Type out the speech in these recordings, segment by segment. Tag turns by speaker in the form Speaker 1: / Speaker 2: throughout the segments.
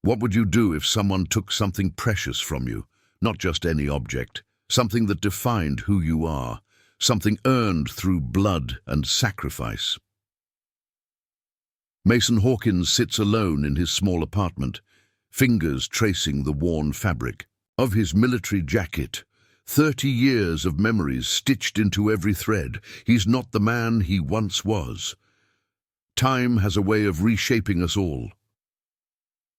Speaker 1: What would you do if someone took something precious from you? Not just any object, something that defined who you are, something earned through blood and sacrifice. Mason Hawkins sits alone in his small apartment, fingers tracing the worn fabric of his military jacket. 30 years of memories stitched into every thread. He's not the man he once was. Time has a way of reshaping us all.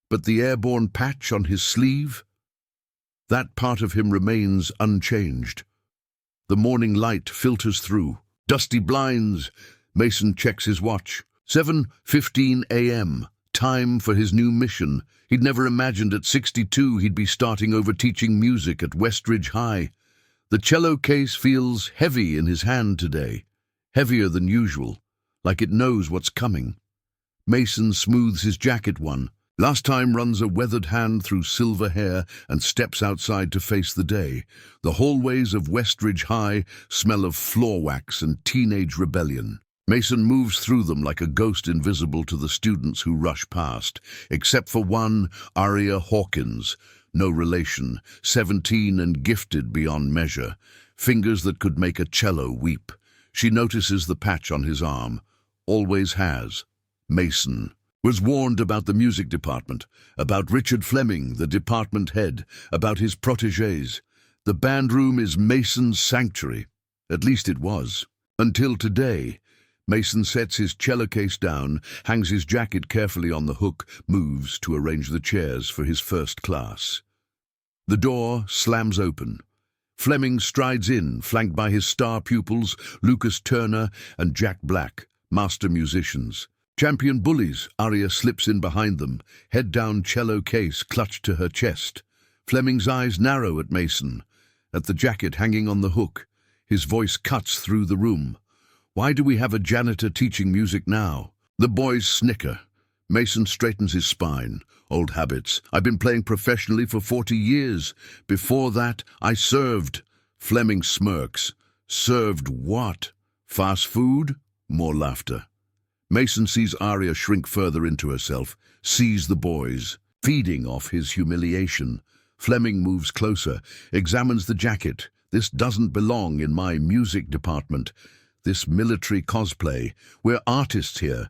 Speaker 1: But the airborne patch on his sleeve? That part of him remains unchanged. The morning light filters through. Dusty blinds. Mason checks his watch. 7:15 a.m. Time for his new mission. He'd never imagined at 62 he'd be starting over teaching music at Westridge High. The cello case feels heavy in his hand today, heavier than usual, like it knows what's coming. Mason smooths his jacket one. Last time runs a weathered hand through silver hair and steps outside to face the day. The hallways of Westridge High smell of floor wax and teenage rebellion. Mason moves through them like a ghost invisible to the students who rush past, except for one, Aria Hawkins. No relation, 17 and gifted beyond measure, fingers that could make a cello weep. She notices the patch on his arm. Always has. Mason was warned about the music department, about Richard Fleming, the department head, about his protégés. The band room is Mason's sanctuary. At least it was. Until today. Mason sets his cello case down, hangs his jacket carefully on the hook, moves to arrange the chairs for his first class. The door slams open. Fleming strides in, flanked by his star pupils, Lucas Turner and Jack Black, master musicians. Champion Bullies, Aria slips in behind them, head-down cello case clutched to her chest. Fleming's eyes narrow at Mason, at the jacket hanging on the hook. His voice cuts through the room. Why do we have a janitor teaching music now? The boys snicker. Mason straightens his spine. Old habits. I've been playing professionally for 40 years. Before that, I served. Fleming smirks. Served what? Fast food? More laughter. Mason sees Aria shrink further into herself, sees the boys, feeding off his humiliation. Fleming moves closer, examines the jacket. This doesn't belong in my music department. This military cosplay. We're artists here.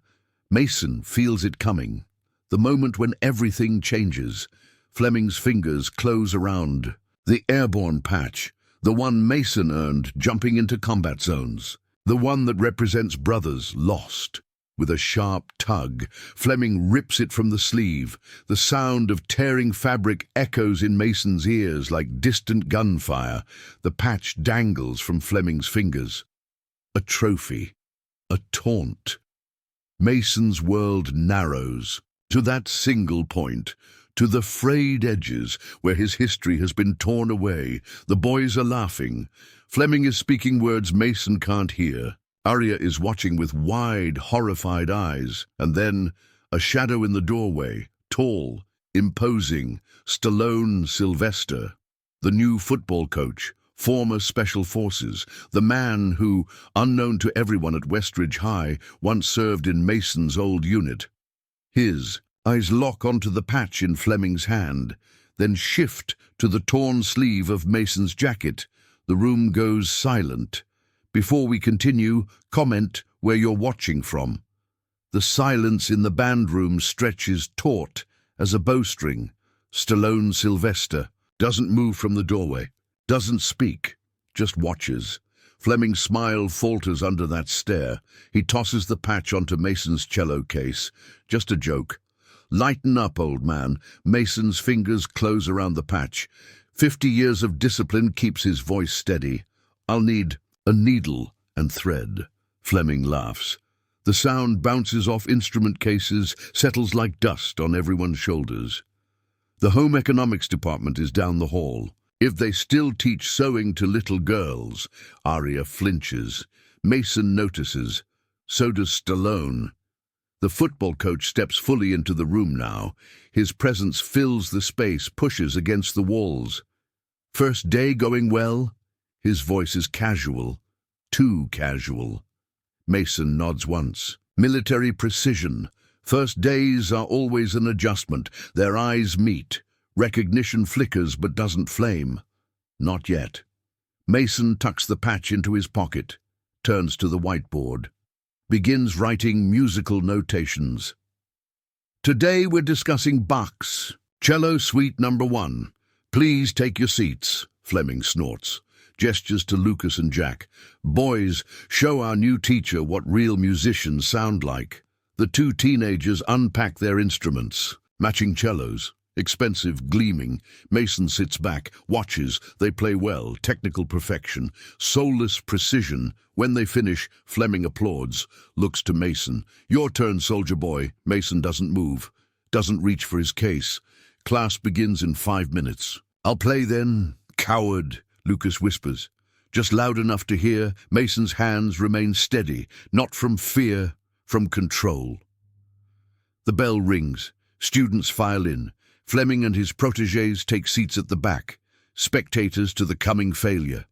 Speaker 1: Mason feels it coming. The moment when everything changes. Fleming's fingers close around the airborne patch, the one Mason earned jumping into combat zones, the one that represents brothers lost. With a sharp tug, Fleming rips it from the sleeve. The sound of tearing fabric echoes in Mason's ears like distant gunfire. The patch dangles from Fleming's fingers. A trophy. A taunt. Mason's world narrows to that single point, to the frayed edges where his history has been torn away. The boys are laughing. Fleming is speaking words Mason can't hear. Aria is watching with wide, horrified eyes. And then, a shadow in the doorway, tall, imposing, Stallone Sylvester, the new football coach, former Special Forces, the man who, unknown to everyone at Westridge High, once served in Mason's old unit. His eyes lock onto the patch in Fleming's hand, then shift to the torn sleeve of Mason's jacket. The room goes silent. Before we continue, comment where you're watching from. The silence in the band room stretches taut as a bowstring. Stallone Sylvester doesn't move from the doorway, doesn't speak, just watches. Fleming's smile falters under that stare. He tosses the patch onto Mason's cello case. Just a joke. Lighten up, old man. Mason's fingers close around the patch. 50 years of discipline keeps his voice steady. I'll need a needle and thread. Fleming laughs. The sound bounces off instrument cases, settles like dust on everyone's shoulders. The home economics department is down the hall. If they still teach sewing to little girls, Aria flinches. Mason notices. So does Stallone. The football coach steps fully into the room now. His presence fills the space, pushes against the walls. First day going well? His voice is casual. Too casual. Mason nods once. Military precision. First days are always an adjustment. Their eyes meet. Recognition flickers but doesn't flame. Not yet. Mason tucks the patch into his pocket, turns to the whiteboard, begins writing musical notations. Today we're discussing Bach's Cello Suite Number 1. Please take your seats, Fleming snorts, gestures to Lucas and Jack. Boys, show our new teacher what real musicians sound like. The two teenagers unpack their instruments, matching cellos. Expensive, gleaming. Mason sits back, watches. They play well, technical perfection, soulless precision. When they finish, Fleming applauds, looks to Mason. Your turn, soldier boy. Mason doesn't move, doesn't reach for his case. Class begins in 5 minutes. I'll play then, coward, Lucas whispers. Just loud enough to hear. Mason's hands remain steady, not from fear, from control. The bell rings. Students file in. Fleming and his protégés take seats at the back, spectators to the coming failure.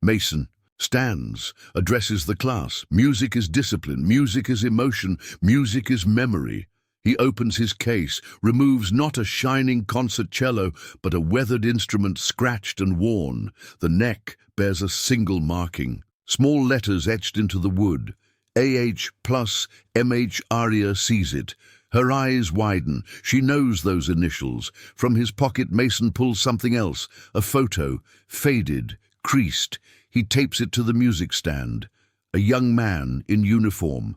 Speaker 1: Mason stands, addresses the class. Music is discipline, music is emotion, music is memory. He opens his case, removes not a shining concert cello, but a weathered instrument scratched and worn. The neck bears a single marking, small letters etched into the wood. AH plus MH. Aria sees it. Her eyes widen. She knows those initials. From his pocket, Mason pulls something else, a photo, faded, creased. He tapes it to the music stand. A young man in uniform,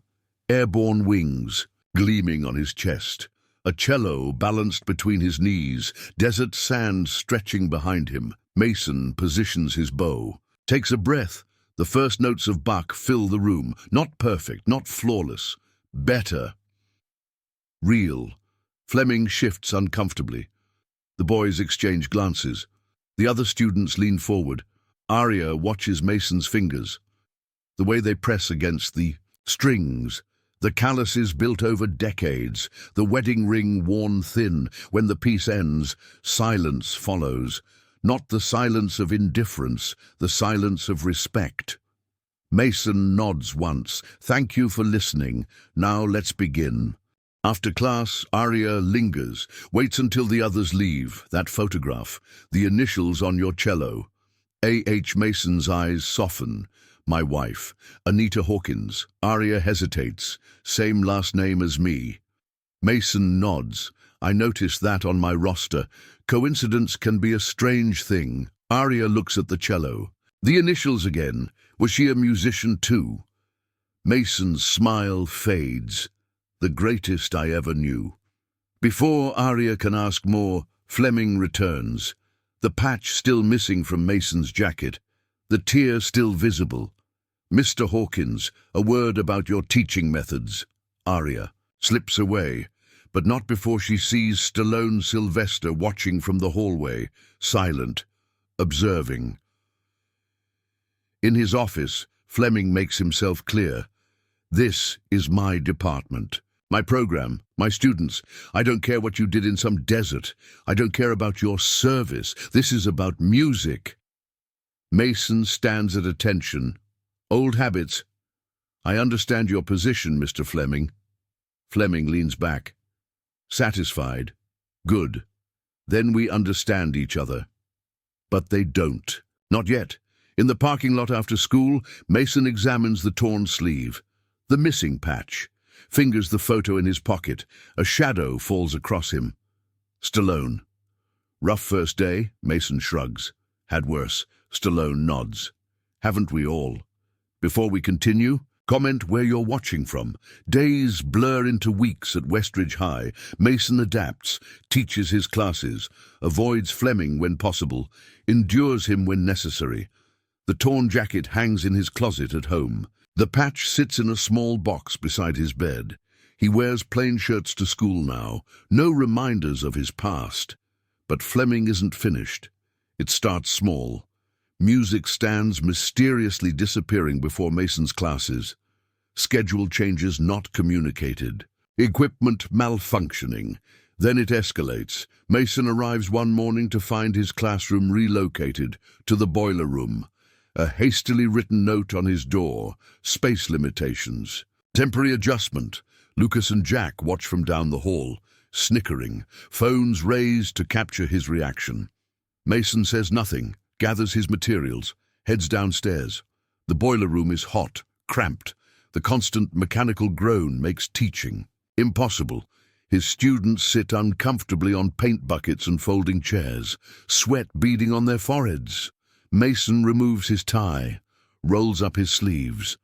Speaker 1: airborne wings gleaming on his chest. A cello balanced between his knees, desert sand stretching behind him. Mason positions his bow, takes a breath. The first notes of Bach fill the room. Not perfect, not flawless. Better. Real. Fleming shifts uncomfortably. The boys exchange glances. The other students lean forward. Aria watches Mason's fingers. The way they press against the strings. The calluses built over decades. The wedding ring worn thin. When the piece ends, silence follows. Not the silence of indifference, the silence of respect. Mason nods once. Thank you for listening. Now let's begin. After class, Aria lingers, waits until the others leave. That photograph, the initials on your cello. A.H. Mason's eyes soften. My wife, Anita Hawkins. Aria hesitates. Same last name as me. Mason nods. I noticed that on my roster. Coincidence can be a strange thing. Aria looks at the cello. The initials again. Was she a musician too? Mason's smile fades. The greatest I ever knew. Before Aria can ask more, Fleming returns. The patch still missing from Mason's jacket. The tear still visible. Mr. Hawkins, a word about your teaching methods. Aria slips away, but not before she sees Stallone Sylvester watching from the hallway, silent, observing. In his office, Fleming makes himself clear. This is my department. My program, my students. I don't care what you did in some desert. I don't care about your service. This is about music. Mason stands at attention. Old habits. I understand your position, Mr. Fleming. Fleming leans back. Satisfied. Good. Then we understand each other. But they don't. Not yet. In the parking lot after school, Mason examines the torn sleeve. The missing patch. Fingers the photo in his pocket. A shadow falls across him. Stallone. Rough first day? Mason shrugs. Had worse. Stallone nods. Haven't we all? Before we continue, comment where you're watching from. Days blur into weeks at Westridge High. Mason adapts, teaches his classes, avoids Fleming when possible, endures him when necessary. The torn jacket hangs in his closet at home. The patch sits in a small box beside his bed. He wears plain shirts to school now, no reminders of his past. But Fleming isn't finished. It starts small. Music stands mysteriously disappearing before Mason's classes. Schedule changes not communicated. Equipment malfunctioning. Then it escalates. Mason arrives one morning to find his classroom relocated to the boiler room. A hastily written note on his door. Space limitations. Temporary adjustment. Lucas and Jack watch from down the hall, snickering, phones raised to capture his reaction. Mason says nothing, gathers his materials, heads downstairs. The boiler room is hot, cramped. The constant mechanical groan makes teaching impossible. His students sit uncomfortably on paint buckets and folding chairs, sweat beading on their foreheads. Mason removes his tie, rolls up his sleeves.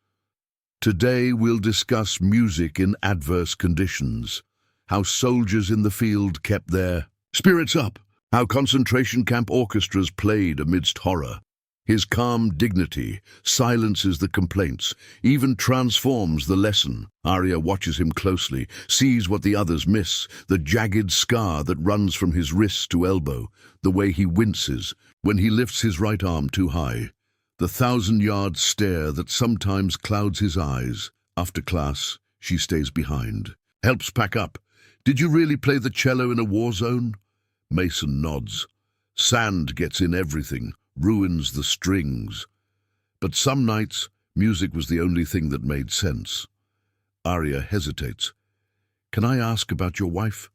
Speaker 1: Today we'll discuss music in adverse conditions, how soldiers in the field kept their spirits up, how concentration camp orchestras played amidst horror. His calm dignity silences the complaints, even transforms the lesson. Arya watches him closely, sees what the others miss, the jagged scar that runs from his wrist to elbow, the way he winces when he lifts his right arm too high, the 1,000-yard stare that sometimes clouds his eyes. After class, she stays behind, helps pack up. Did you really play the cello in a war zone? Mason nods. Sand gets in everything, ruins the strings. But some nights, music was the only thing that made sense. Arya hesitates. Can I ask about your wife?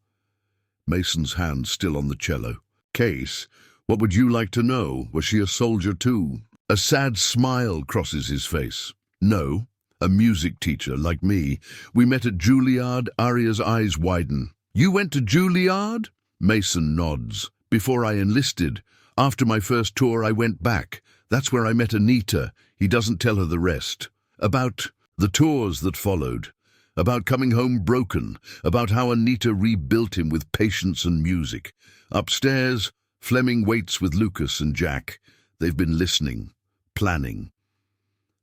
Speaker 1: Mason's hand still on the cello. Case, what would you like to know? Was she a soldier too? A sad smile crosses his face. No, a music teacher like me. We met at Juilliard. Arya's eyes widen. You went to Juilliard? Mason nods. Before I enlisted. After my first tour, I went back. That's where I met Anita. He doesn't tell her the rest. About the tours that followed. About coming home broken. About how Anita rebuilt him with patience and music. Upstairs, Fleming waits with Lucas and Jack. They've been listening, planning.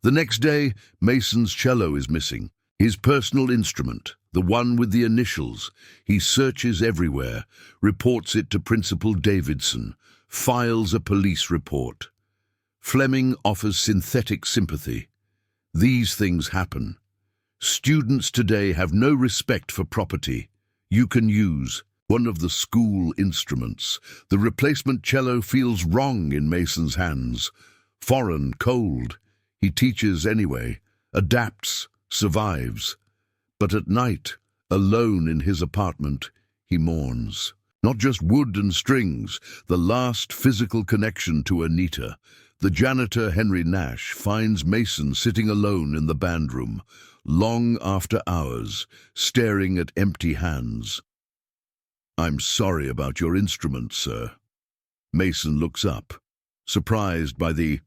Speaker 1: The next day, Mason's cello is missing. His personal instrument, the one with the initials. He searches everywhere, reports it to Principal Davidson, files a police report. Fleming offers synthetic sympathy. These things happen. Students today have no respect for property. You can use one of the school instruments. The replacement cello feels wrong in Mason's hands. Foreign, cold. He teaches anyway, adapts, survives. But at night, alone in his apartment, he mourns. Not just wood and strings, the last physical connection to Anita. The janitor, Henry Nash, finds Mason sitting alone in the band room, long after hours, staring at empty hands. I'm sorry about your instrument, sir. Mason looks up, surprised by the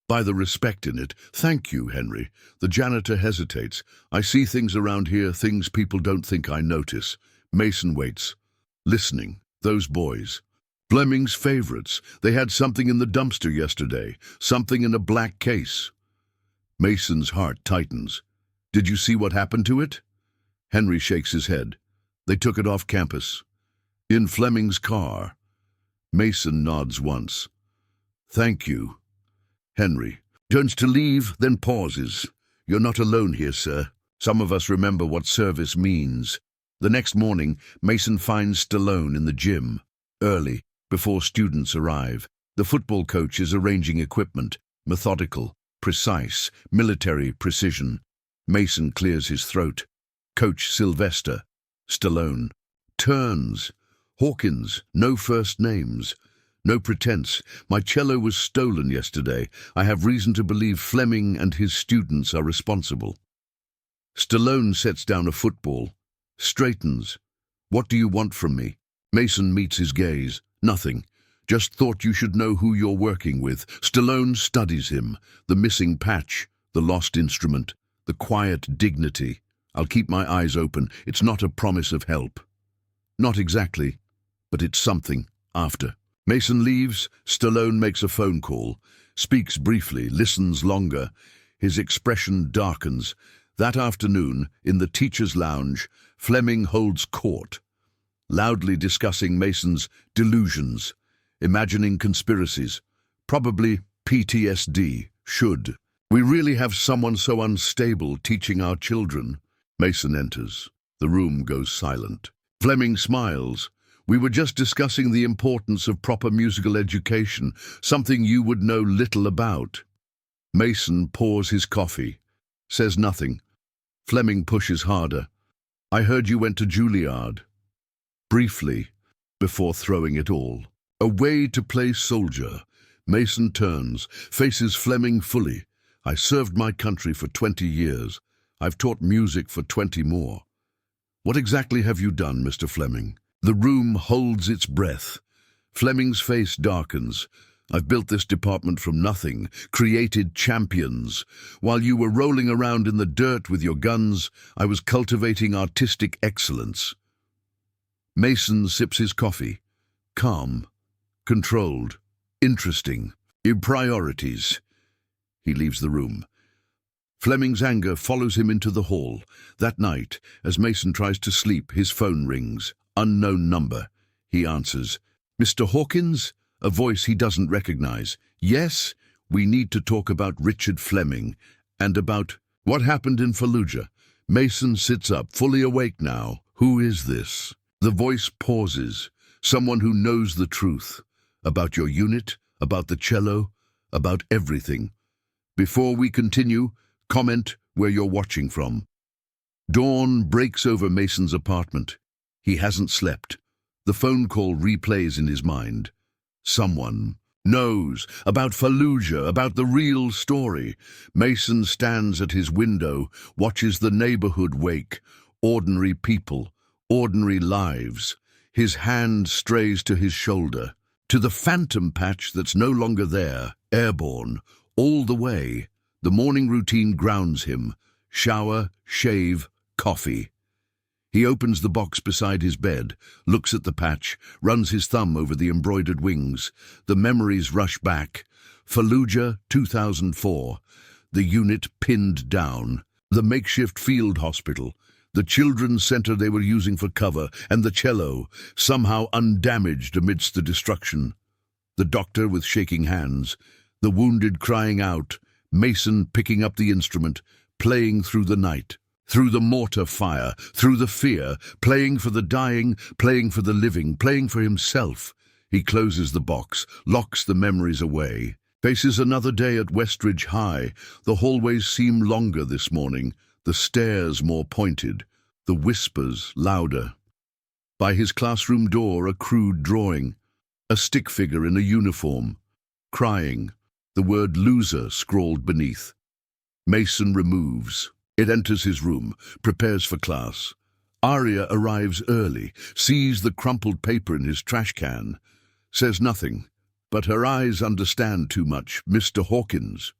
Speaker 1: respect in it. Thank you, Henry. The janitor hesitates. I see things around here, things people don't think I notice. Mason waits, listening. Those boys. Fleming's favorites. They had something in the dumpster yesterday, something in a black case. Mason's heart tightens. Did you see what happened to it? Henry shakes his head. They took it off campus. In Fleming's car. Mason nods once. Thank you. Henry turns to leave, then pauses. You're not alone here, sir. Some of us remember what service means. The next morning, Mason finds Stallone in the gym, early, before students arrive. The football coach is arranging equipment, methodical, precise, military precision. Mason clears his throat. Coach Sylvester, Stallone, turns. Hawkins, no first names. No pretense. My cello was stolen yesterday. I have reason to believe Fleming and his students are responsible. Stallone sets down a football, straightens. What do you want from me? Mason meets his gaze. Nothing. Just thought you should know who you're working with. Stallone studies him. The missing patch, the lost instrument, the quiet dignity. I'll keep my eyes open. It's not a promise of help. Not exactly, but it's something. After. Mason leaves. Stallone makes a phone call, speaks briefly, listens longer. His expression darkens. That afternoon, in the teacher's lounge, Fleming holds court, loudly discussing Mason's delusions, imagining conspiracies, probably PTSD, should. We really have someone so unstable teaching our children. Mason enters. The room goes silent. Fleming smiles. We were just discussing the importance of proper musical education, something you would know little about. Mason pours his coffee, says nothing. Fleming pushes harder. I heard you went to Juilliard. Briefly, before throwing it all. Away to play soldier. Mason turns, faces Fleming fully. I served my country for 20 years. I've taught music for 20 more. What exactly have you done, Mr. Fleming? The room holds its breath. Fleming's face darkens. I've built this department from nothing, created champions. While you were rolling around in the dirt with your guns, I was cultivating artistic excellence. Mason sips his coffee. Calm, controlled, interesting. Your priorities. He leaves the room. Fleming's anger follows him into the hall. That night, as Mason tries to sleep, his phone rings. Unknown number. He answers. Mr. Hawkins? A voice he doesn't recognize. Yes, we need to talk about Richard Fleming and about what happened in Fallujah. Mason sits up, fully awake now. Who is this? The voice pauses. Someone who knows the truth. About your unit, about the cello, about everything. Before we continue, comment where you're watching from. Dawn breaks over Mason's apartment. He hasn't slept. The phone call replays in his mind. Someone knows about Fallujah, about the real story. Mason stands at his window, watches the neighborhood wake. Ordinary people, ordinary lives. His hand strays to his shoulder, to the phantom patch that's no longer there, airborne, all the way. The morning routine grounds him. Shower, shave, coffee. He opens the box beside his bed, looks at the patch, runs his thumb over the embroidered wings. The memories rush back. Fallujah, 2004. The unit pinned down. The makeshift field hospital. The children's center they were using for cover, and the cello, somehow undamaged amidst the destruction. The doctor with shaking hands. The wounded crying out. Mason picking up the instrument, playing through the night. Through the mortar fire, through the fear, playing for the dying, playing for the living, playing for himself. He closes the box, locks the memories away, faces another day at Westridge High. The hallways seem longer this morning, the stairs more pointed, the whispers louder. By his classroom door, a crude drawing, a stick figure in a uniform, crying, the word loser scrawled beneath. Mason removes. It enters his room, prepares for class. Aria arrives early, sees the crumpled paper in his trash can, says nothing, but her eyes understand too much. Mr. Hawkins.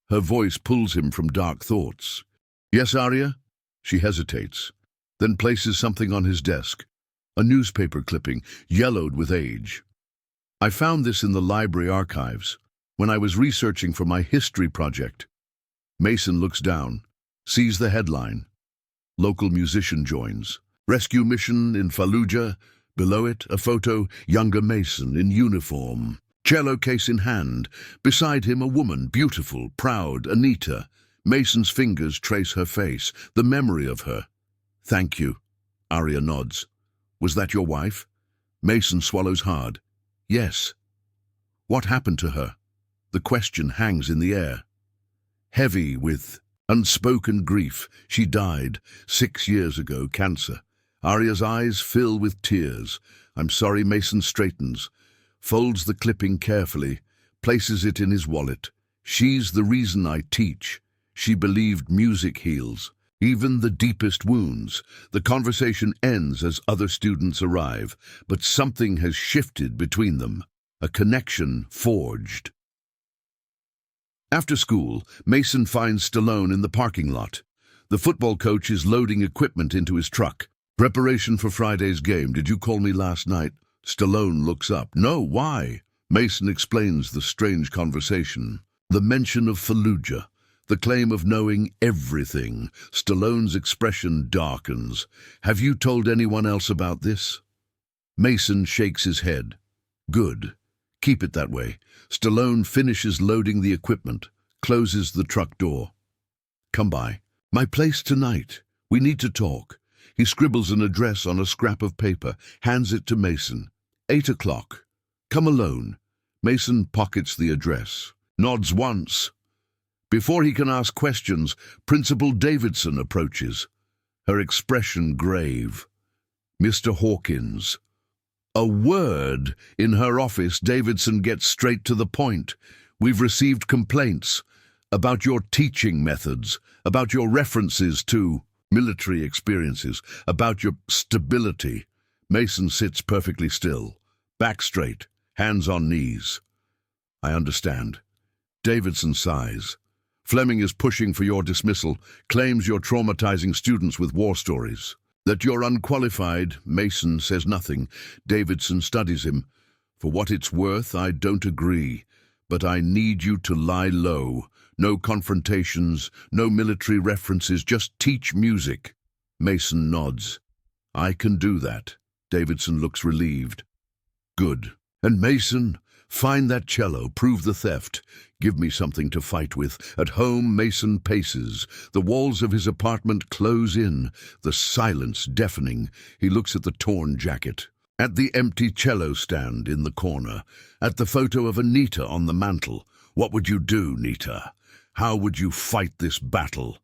Speaker 1: Her voice pulls him from dark thoughts. Yes, Aria? She hesitates, then places something on his desk, a newspaper clipping, yellowed with age. I found this in the library archives, when I was researching for my history project. Mason looks down. Sees the headline. Local musician joins. Rescue mission in Fallujah. Below it, a photo, younger Mason in uniform. Cello case in hand. Beside him, a woman, beautiful, proud, Anita. Mason's fingers trace her face, the memory of her. Thank you. Aria nods. Was that your wife? Mason swallows hard. Yes. What happened to her? The question hangs in the air. Heavy with unspoken grief. She died 6 years ago, cancer. Aria's eyes fill with tears. I'm sorry. Mason straightens, folds the clipping carefully, places it in his wallet. She's the reason I teach. She believed music heals, even the deepest wounds. The conversation ends as other students arrive, but something has shifted between them, a connection forged. After school, Mason finds Stallone in the parking lot. The football coach is loading equipment into his truck. Preparation for Friday's game. Did you call me last night? Stallone looks up. No, why? Mason explains the strange conversation. The mention of Fallujah. The claim of knowing everything. Stallone's expression darkens. Have you told anyone else about this? Mason shakes his head. Good. Keep it that way. Stallone finishes loading the equipment, closes the truck door. Come by. My place tonight. We need to talk. He scribbles an address on a scrap of paper, hands it to Mason. 8 o'clock. Come alone. Mason pockets the address, nods once. Before he can ask questions, Principal Davidson approaches, her expression grave. Mr. Hawkins. A word in her office. Davidson gets straight to the point. We've received complaints about your teaching methods, about your references to military experiences, about your stability. Mason sits perfectly still, back straight, hands on knees. I understand. Davidson sighs. Fleming is pushing for your dismissal, claims you're traumatizing students with war stories. That you're unqualified. Mason says nothing. Davidson studies him. For what it's worth, I don't agree. But I need you to lie low. No confrontations, no military references, just teach music. Mason nods. I can do that. Davidson looks relieved. Good. And Mason, find that cello, prove the theft. Give me something to fight with. At home, Mason paces. The walls of his apartment close in, the silence deafening. He looks at the torn jacket, at the empty cello stand in the corner, at the photo of Anita on the mantel. What would you do, Nita? How would you fight this battle?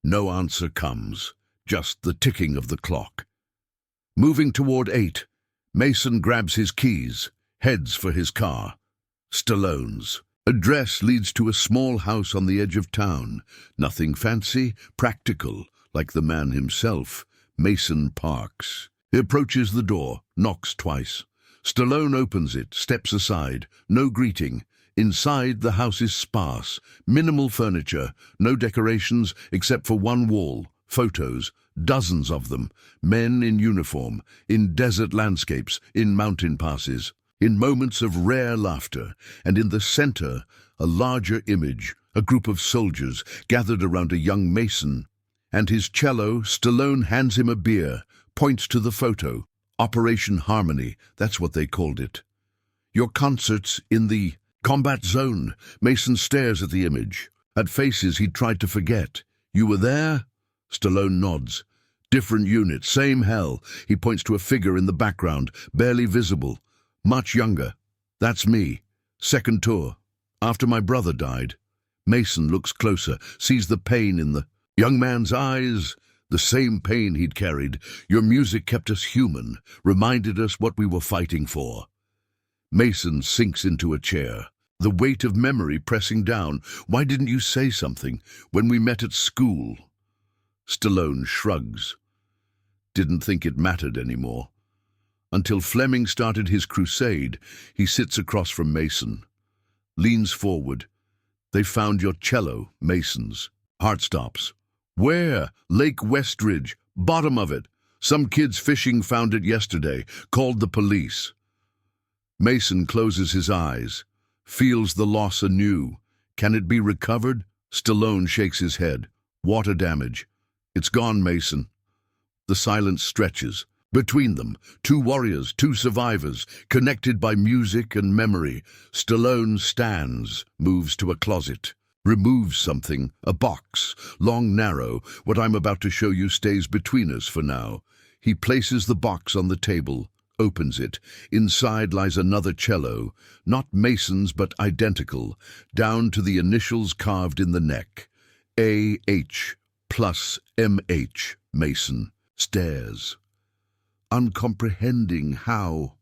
Speaker 1: No answer comes, just the ticking of the clock. Moving toward 8, Mason grabs his keys, heads for his car. Stallone's. Address leads to a small house on the edge of town. Nothing fancy, practical, like the man himself. Mason parks. He approaches the door, knocks twice. Stallone opens it, steps aside. No greeting. Inside, the house is sparse. Minimal furniture, no decorations except for one wall. Photos, dozens of them. Men in uniform, in desert landscapes, in mountain passes. In moments of rare laughter, and in the center, a larger image, a group of soldiers gathered around a young Mason. And his cello. Stallone hands him a beer, points to the photo. Operation Harmony, that's what they called it. Your concerts in the combat zone. Mason stares at the image, at faces he'd tried to forget. You were there? Stallone nods. Different unit, same hell. He points to a figure in the background, barely visible. Much younger. That's me. Second tour. After my brother died. Mason looks closer, sees the pain in the young man's eyes, the same pain he'd carried. Your music kept us human, reminded us what we were fighting for. Mason sinks into a chair, the weight of memory pressing down. Why didn't you say something when we met at school? Stallone shrugs. Didn't think it mattered anymore. Until Fleming started his crusade. He sits across from Mason, leans forward. They found your cello. Mason's. Heart stops. Where? Lake Westridge. Bottom of it. Some kids fishing found it yesterday. Called the police. Mason closes his eyes. Feels the loss anew. Can it be recovered? Stallone shakes his head. Water damage. It's gone, Mason. The silence stretches. Between them, 2 warriors, 2 survivors, connected by music and memory. Stallone stands, moves to a closet, removes something, a box, long, narrow. What I'm about to show you stays between us for now. He places the box on the table, opens it. Inside lies another cello, not Mason's but identical, down to the initials carved in the neck. A.H. plus M.H. Mason stares, uncomprehending how.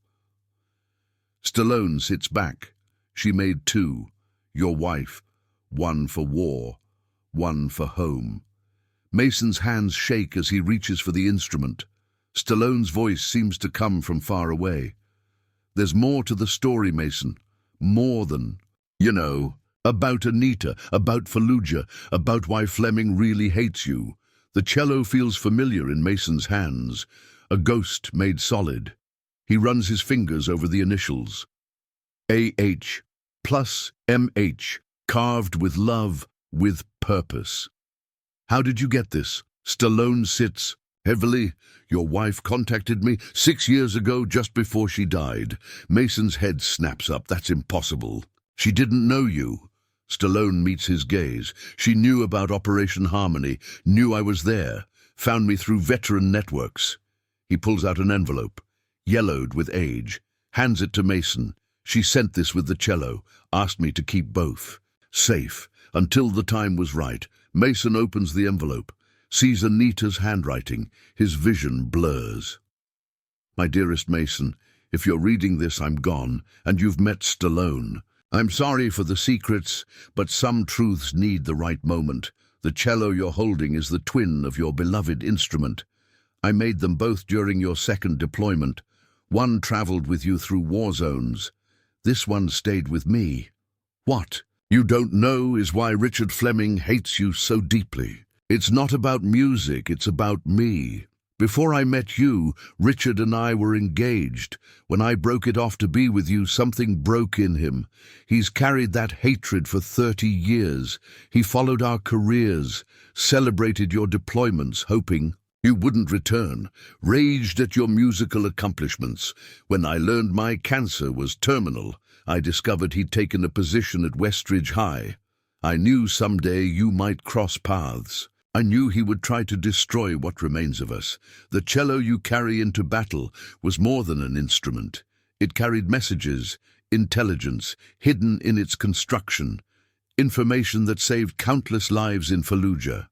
Speaker 1: Stallone sits back. She made 2. Your wife. 1 for war, 1 for home. Mason's hands shake as he reaches for the instrument. Stallone's voice seems to come from far away. There's more to the story, Mason. More than, about Anita, about Fallujah, about why Fleming really hates you. The cello feels familiar in Mason's hands. A ghost made solid. He runs his fingers over the initials. A.H. plus M.H. Carved with love, with purpose. How did you get this? Stallone sits heavily. Your wife contacted me 6 years ago, just before she died. Mason's head snaps up. That's impossible. She didn't know you. Stallone meets his gaze. She knew about Operation Harmony, knew I was there, found me through veteran networks. He pulls out an envelope, yellowed with age, hands it to Mason. She sent this with the cello, asked me to keep both. Safe. Until the time was right, Mason opens the envelope, sees Anita's handwriting. His vision blurs. My dearest Mason, if you're reading this, I'm gone, and you've met Stallone. I'm sorry for the secrets, but some truths need the right moment. The cello you're holding is the twin of your beloved instrument. I made them both during your second deployment. One traveled with you through war zones. This one stayed with me. What you don't know is why Richard Fleming hates you so deeply. It's not about music, it's about me. Before I met you, Richard and I were engaged. When I broke it off to be with you, something broke in him. He's carried that hatred for 30 years. He followed our careers, celebrated your deployments, hoping you wouldn't return, raged at your musical accomplishments. When I learned my cancer was terminal, I discovered he'd taken a position at Westridge High. I knew someday you might cross paths. I knew he would try to destroy what remains of us. The cello you carry into battle was more than an instrument. It carried messages, intelligence, hidden in its construction, information that saved countless lives in Fallujah.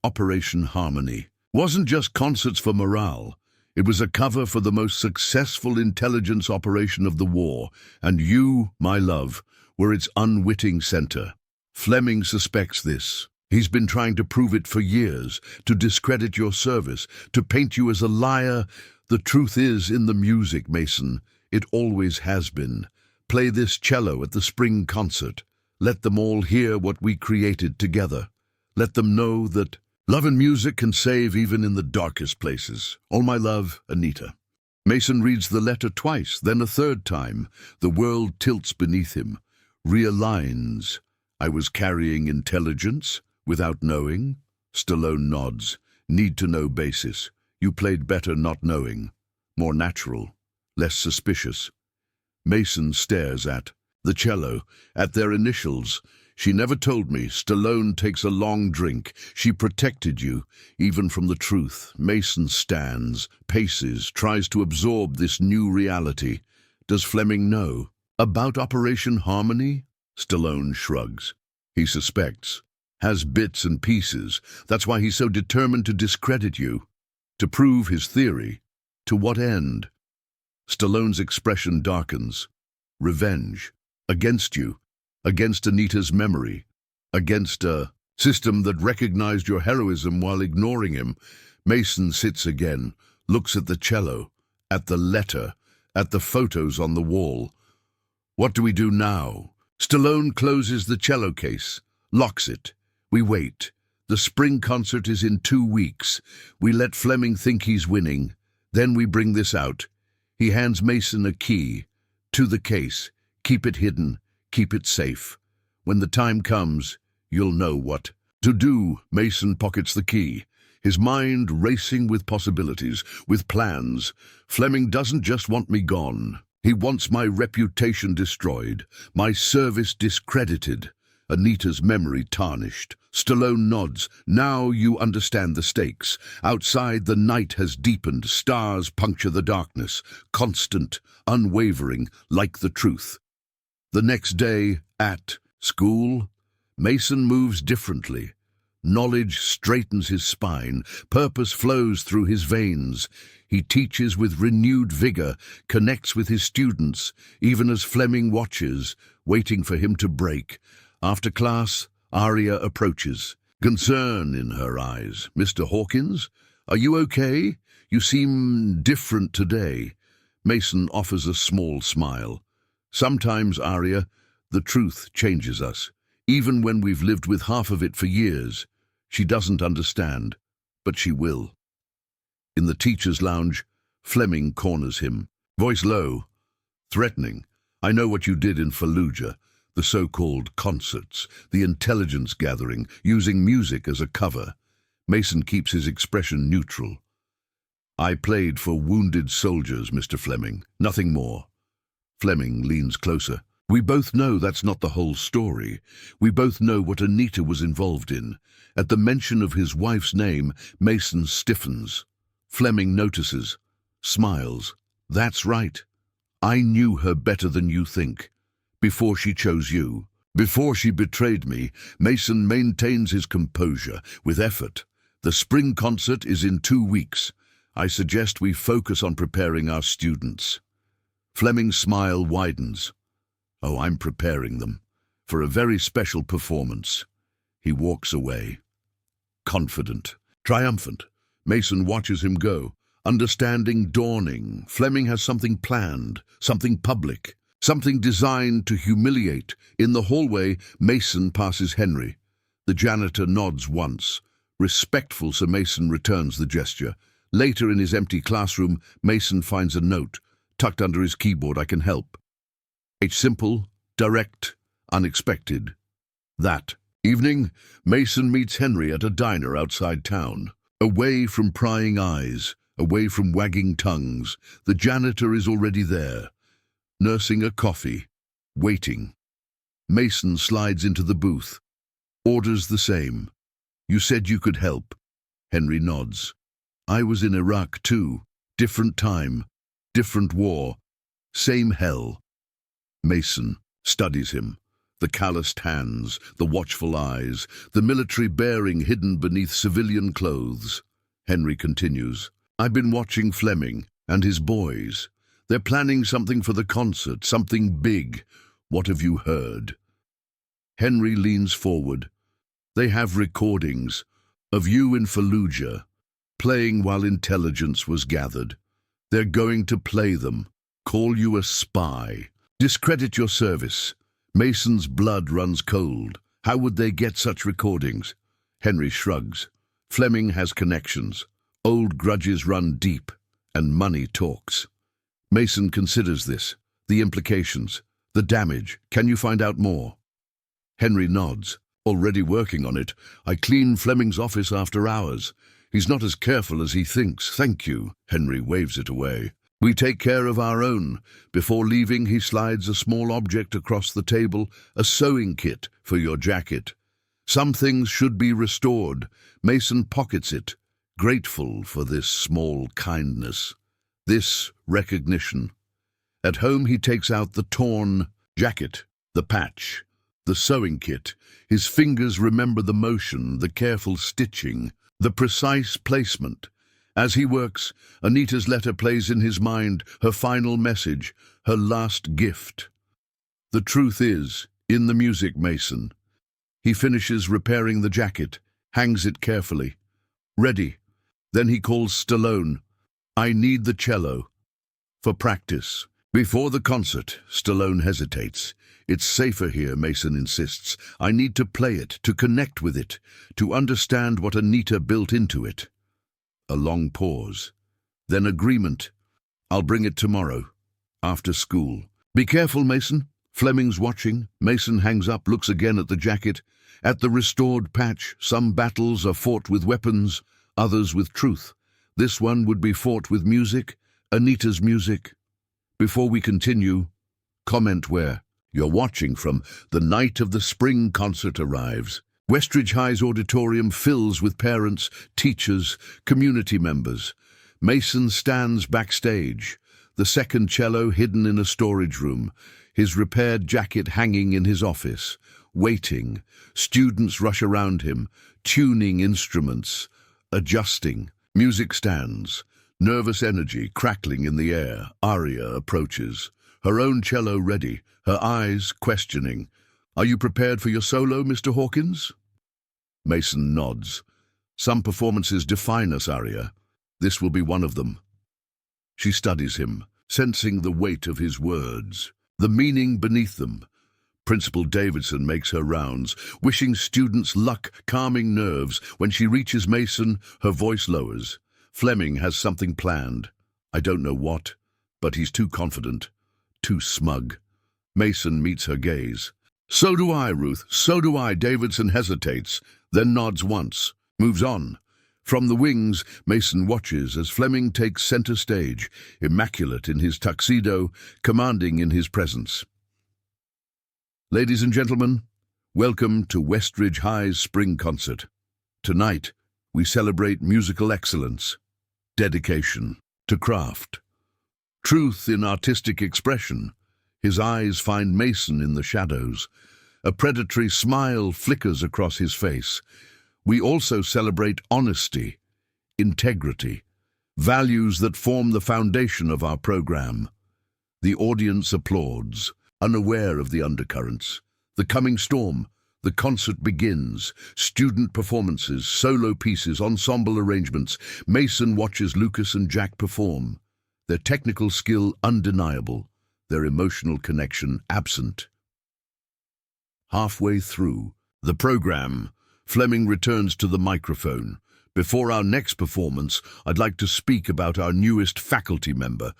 Speaker 1: Operation Harmony wasn't just concerts for morale. It was a cover for the most successful intelligence operation of the war, and you, my love, were its unwitting center. Fleming suspects this. He's been trying to prove it for years, to discredit your service, to paint you as a liar. The truth is in the music, Mason. It always has been. Play this cello at the spring concert. Let them all hear what we created together. Let them know that love and music can save even in the darkest places. All my love, Anita. Mason reads the letter twice, then a third time. The world tilts beneath him, realigns. I was carrying intelligence without knowing. Stallone nods. Need-to-know basis. You played better not knowing. More natural, less suspicious. Mason stares at the cello, at their initials. She never told me. Stallone takes a long drink. She protected you, even from the truth. Mason stands, paces, tries to absorb this new reality. Does Fleming know about Operation Harmony? Stallone shrugs. He suspects. Has bits and pieces. That's why he's so determined to discredit you. To prove his theory. To what end? Stallone's expression darkens. Revenge. Against you. Against Anita's memory. Against a system that recognized your heroism while ignoring him. Mason sits again, looks at the cello, at the letter, at the photos on the wall. What do we do now? Stallone closes the cello case, locks it. We wait. The spring concert is in 2 weeks. We let Fleming think he's winning. Then we bring this out. He hands Mason a key to the case. Keep it hidden. Keep it safe. When the time comes, you'll know what to do. Mason pockets the key, his mind racing with possibilities, with plans. Fleming doesn't just want me gone. He wants my reputation destroyed, my service discredited, Anita's memory tarnished. Stallone nods. Now you understand the stakes. Outside, the night has deepened. Stars puncture the darkness, constant, unwavering, like the truth. The next day, at school, Mason moves differently. Knowledge straightens his spine. Purpose flows through his veins. He teaches with renewed vigor, connects with his students, even as Fleming watches, waiting for him to break. After class, Aria approaches, concern in her eyes. Mr. Hawkins, are you okay? You seem different today. Mason offers a small smile. Sometimes, Aria, the truth changes us. Even when we've lived with half of it for years. She doesn't understand, but she will. In the teacher's lounge, Fleming corners him, voice low, threatening. I know what you did in Fallujah, the so-called concerts, the intelligence gathering, using music as a cover. Mason keeps his expression neutral. I played for wounded soldiers, Mr. Fleming, nothing more. Fleming leans closer. We both know that's not the whole story. We both know what Anita was involved in. At the mention of his wife's name, Mason stiffens. Fleming notices, smiles. That's right. I knew her better than you think. Before she chose you. Before she betrayed me, Mason maintains his composure with effort. The spring concert is in 2 weeks. I suggest we focus on preparing our students. Fleming's smile widens. Oh, I'm preparing them for a very special performance. He walks away. Confident, triumphant. Mason watches him go. Understanding dawning. Fleming has something planned, something public, something designed to humiliate. In the hallway, Mason passes Henry. The janitor nods once. Respectful Sir Mason returns the gesture. Later in his empty classroom, Mason finds a note. Tucked under his keyboard, I can help. It's simple, direct, unexpected. That evening, Mason meets Henry at a diner outside town. Away from prying eyes, away from wagging tongues, the janitor is already there, nursing a coffee, waiting. Mason slides into the booth, orders the same. You said you could help. Henry nods. I was in Iraq too. Different time, different war, same hell. Mason studies him. The calloused hands, the watchful eyes, the military bearing hidden beneath civilian clothes. Henry continues. I've been watching Fleming and his boys. They're planning something for the concert, something big. What have you heard? Henry leans forward. They have recordings of you in Fallujah, playing while intelligence was gathered. They're going to play them, call you a spy, discredit your service. Mason's blood runs cold. How would they get such recordings? Henry shrugs. Fleming has connections. Old grudges run deep, and money talks. Mason considers this, the implications, the damage. Can you find out more? Henry nods. Already working on it. I clean Fleming's office after hours. He's not as careful as he thinks. Thank you. Henry waves it away. We take care of our own. Before leaving, he slides a small object across the table, a sewing kit for your jacket. Some things should be restored. Mason pockets it, grateful for this small kindness, this recognition. At home, he takes out the torn jacket, the patch, the sewing kit. His fingers remember the motion, the careful stitching, the precise placement. As he works, Anita's letter plays in his mind, her final message, her last gift. The truth is, in the music, Mason. He finishes repairing the jacket, hangs it carefully. Ready. Then he calls Stallone. I need the cello. For practice. Before the concert, Stallone hesitates. It's safer here, Mason insists. I need to play it, to connect with it, to understand what Anita built into it. A long pause. Then agreement. I'll bring it tomorrow, after school. Be careful, Mason. Fleming's watching. Mason hangs up, looks again at the jacket. At the restored patch, some battles are fought with weapons, others with truth. This one would be fought with music, Anita's music. Before we continue, comment where you're watching from. The night of the spring concert arrives. Westridge High's auditorium fills with parents, teachers, community members. Mason stands backstage, the second cello hidden in a storage room, his repaired jacket hanging in his office, waiting. Students rush around him, tuning instruments, adjusting. Music stands, nervous energy crackling in the air. Aria approaches, her own cello ready, her eyes questioning. Are you prepared for your solo, Mr. Hawkins? Mason nods. Some performances define us, Aria. This will be one of them. She studies him, sensing the weight of his words, the meaning beneath them. Principal Davidson makes her rounds, wishing students luck, calming nerves. When she reaches Mason, her voice lowers. Fleming has something planned. I don't know what, but he's too confident, too smug. Mason meets her gaze. So do I, Ruth, so do I. Davidson hesitates, then nods once, moves on. From the wings, Mason watches as Fleming takes center stage, immaculate in his tuxedo, commanding in his presence. Ladies and gentlemen, welcome to Westridge High's spring concert. Tonight, we celebrate musical excellence, dedication to craft, truth in artistic expression. His eyes find Mason in the shadows, A predatory smile flickers across his face. We also celebrate honesty, integrity, values that form the foundation of our program. The audience applauds, unaware of the undercurrents. The coming storm. The concert begins. Student performances, solo pieces, ensemble arrangements. Mason watches Lucas and Jack perform. Their technical skill undeniable, their emotional connection absent. Halfway through the program, Fleming returns to the microphone. Before our next performance, I'd like to speak about our newest faculty member,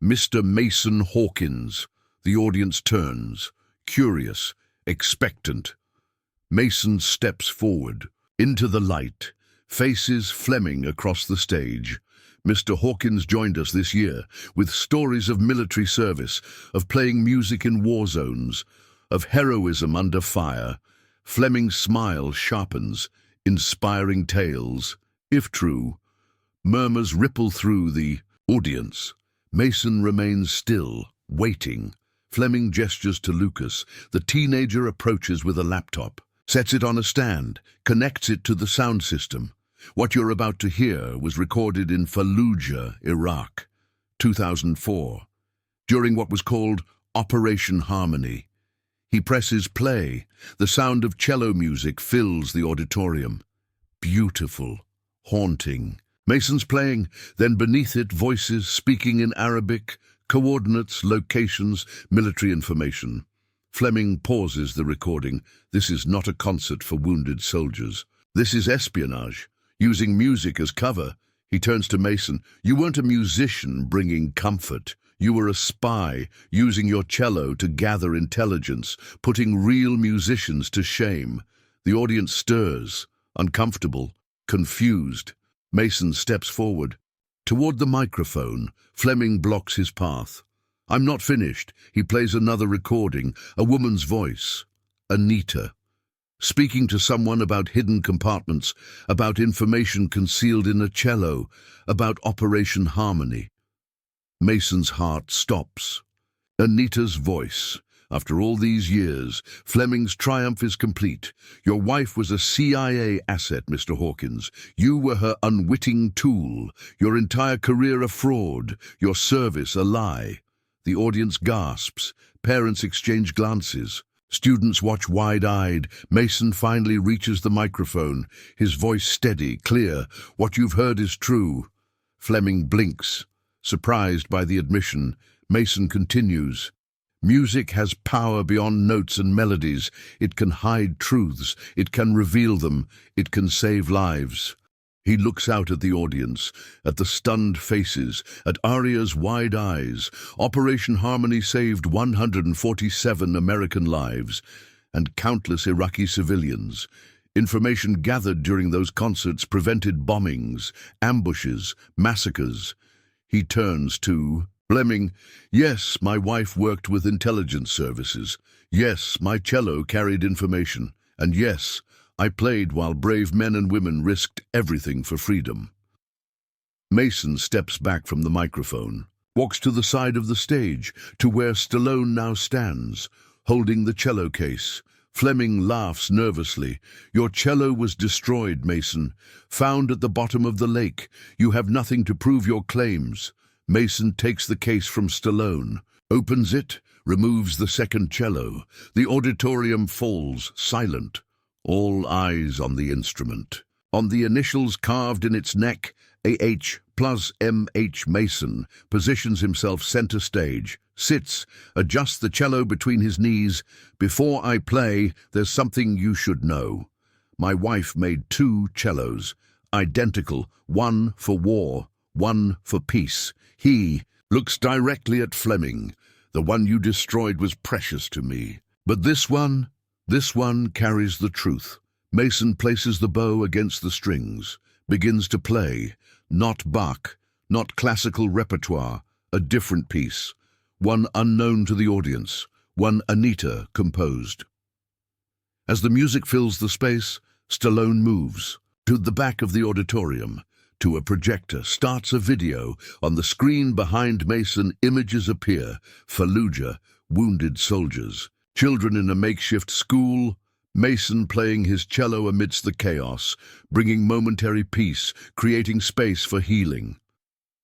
Speaker 1: Mr. Mason Hawkins. The audience turns, curious, expectant. Mason steps forward, into the light, faces Fleming across the stage. Mr. Hawkins joined us this year with stories of military service, of playing music in war zones, of heroism under fire. Fleming's smile sharpens, inspiring tales, if true. Murmurs ripple through the audience. Mason remains still, waiting. Fleming gestures to Lucas. The teenager approaches with a laptop, sets it on a stand, connects it to the sound system. What you're about to hear was recorded in Fallujah, Iraq, 2004, during what was called Operation Harmony. He presses play. The sound of cello music fills the auditorium. Beautiful, haunting. Mason's playing, then beneath it voices speaking in Arabic, coordinates, locations, military information. Fleming pauses the recording. This is not a concert for wounded soldiers. This is espionage, using music as cover. He turns to Mason. You weren't a musician bringing comfort. You were a spy, using your cello to gather intelligence, putting real musicians to shame. The audience stirs, uncomfortable, confused. Mason steps forward. Toward the microphone, Fleming blocks his path. I'm not finished. He plays another recording, a woman's voice, Anita, speaking to someone about hidden compartments, about information concealed in a cello, about Operation Harmony. Mason's heart stops. Anita's voice. After all these years, Fleming's triumph is complete. Your wife was a CIA asset, Mr. Hawkins. You were her unwitting tool, your entire career a fraud, your service a lie. The audience gasps. Parents exchange glances. Students watch wide-eyed. Mason finally reaches the microphone, his voice steady, clear. What you've heard is true. Fleming blinks. Surprised by the admission, Mason continues. Music has power beyond notes and melodies. It can hide truths. It can reveal them. It can save lives. He looks out at the audience, at the stunned faces, at Aria's wide eyes. Operation Harmony saved 147 American lives and countless Iraqi civilians. Information gathered during those concerts prevented bombings, ambushes, massacres. He turns to Fleming. Yes, my wife worked with intelligence services. Yes, my cello carried information. And yes, I played while brave men and women risked everything for freedom. Mason steps back from the microphone, walks to the side of the stage, to where Stallone now stands, holding the cello case. Fleming laughs nervously. Your cello was destroyed, Mason. Found at the bottom of the lake. You have nothing to prove your claims. Mason takes the case from Stallone, opens it, removes the second cello. The auditorium falls, silent. All eyes on the instrument. On the initials carved in its neck, AH plus MH. Mason positions himself center stage, sits, adjusts the cello between his knees. Before I play, there's something you should know. My wife made 2 cellos, identical, one for war, one for peace. He looks directly at Fleming. The one you destroyed was precious to me. But this one carries the truth. Mason places the bow against the strings, begins to play. Not Bach, not classical repertoire, a different piece. One unknown to the audience, one Anita composed. As the music fills the space, Stallone moves to the back of the auditorium, to a projector, starts a video. On the screen behind Mason, images appear. Fallujah, wounded soldiers. Children in a makeshift school, Mason playing his cello amidst the chaos, bringing momentary peace, creating space for healing.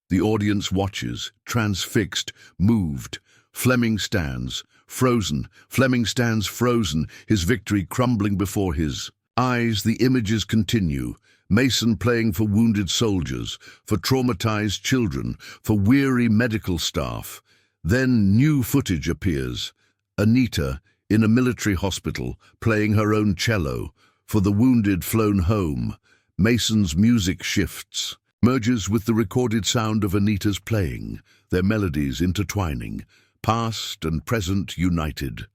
Speaker 1: The audience watches, transfixed, moved. Fleming stands, frozen. Fleming stands frozen, his victory crumbling before his eyes. The images continue. Mason playing for wounded soldiers, for traumatized children, for weary medical staff. Then new footage appears. Anita, in a military hospital, playing her own cello, for the wounded flown home. Mason's music shifts, merges with the recorded sound of Anita's playing, their melodies intertwining, past and present united.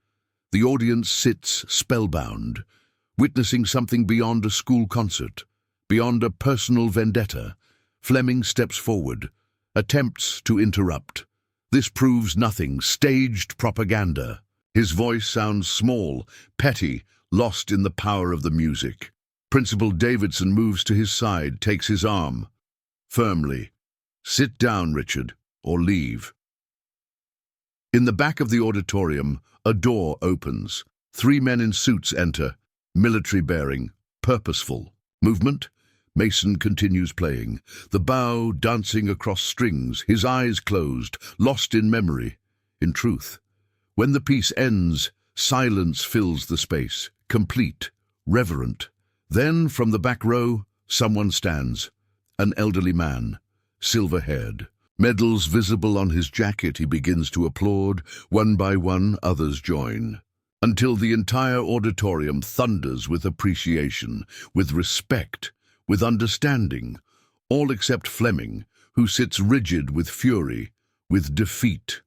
Speaker 1: The audience sits spellbound, witnessing something beyond a school concert, beyond a personal vendetta. Fleming steps forward, attempts to interrupt. This proves nothing, staged propaganda. His voice sounds small, petty, lost in the power of the music. Principal Davidson moves to his side, takes his arm. Firmly. "Sit down, Richard, or leave." In the back of the auditorium, a door opens. 3 men in suits enter, military bearing, purposeful. Movement? Mason continues playing, the bow dancing across strings, his eyes closed, lost in memory, in truth. When the piece ends, silence fills the space, complete, reverent. Then, from the back row, someone stands. An elderly man, silver-haired. Medals visible on his jacket, he begins to applaud. One by one, others join, until the entire auditorium thunders with appreciation, with respect, with understanding, all except Fleming, who sits rigid with fury, with defeat.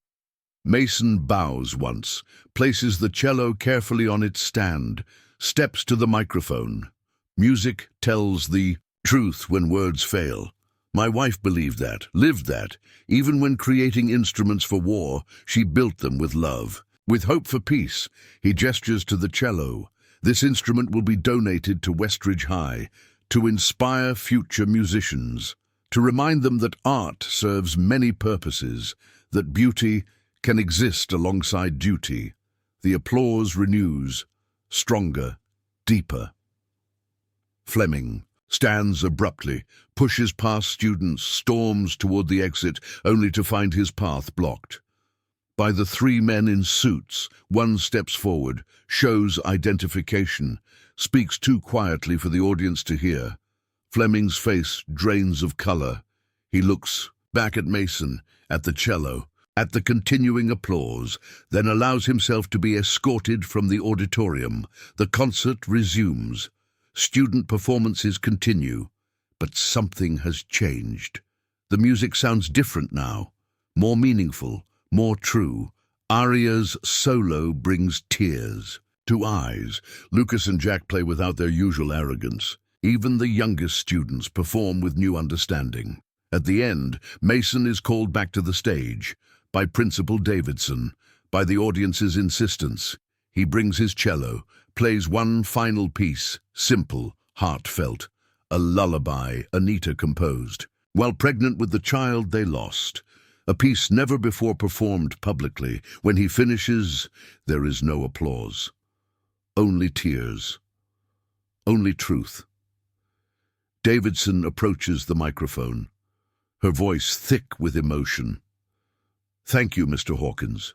Speaker 1: Mason bows once, places the cello carefully on its stand, steps to the microphone. Music tells the truth when words fail. My wife believed that, lived that. Even when creating instruments for war, she built them with love. With hope for peace, he gestures to the cello. This instrument will be donated to Westridge High, to inspire future musicians, to remind them that art serves many purposes, that beauty can exist alongside duty. The applause renews, stronger, deeper. Fleming stands abruptly, pushes past students, storms toward the exit, only to find his path blocked. By the 3 men in suits, one steps forward, shows identification, speaks too quietly for the audience to hear. Fleming's face drains of color. He looks back at Mason, at the cello, at the continuing applause, then allows himself to be escorted from the auditorium. The concert resumes. Student performances continue, but something has changed. The music sounds different now, more meaningful, more true. Aria's solo brings tears to eyes. Lucas and Jack play without their usual arrogance. Even the youngest students perform with new understanding. At the end, Mason is called back to the stage, by Principal Davidson, by the audience's insistence. He brings his cello, plays one final piece, simple, heartfelt, a lullaby Anita composed, while pregnant with the child they lost. A piece never before performed publicly. When he finishes, there is no applause. Only tears. Only truth. Davidson approaches the microphone, her voice thick with emotion. Thank you, Mr. Hawkins,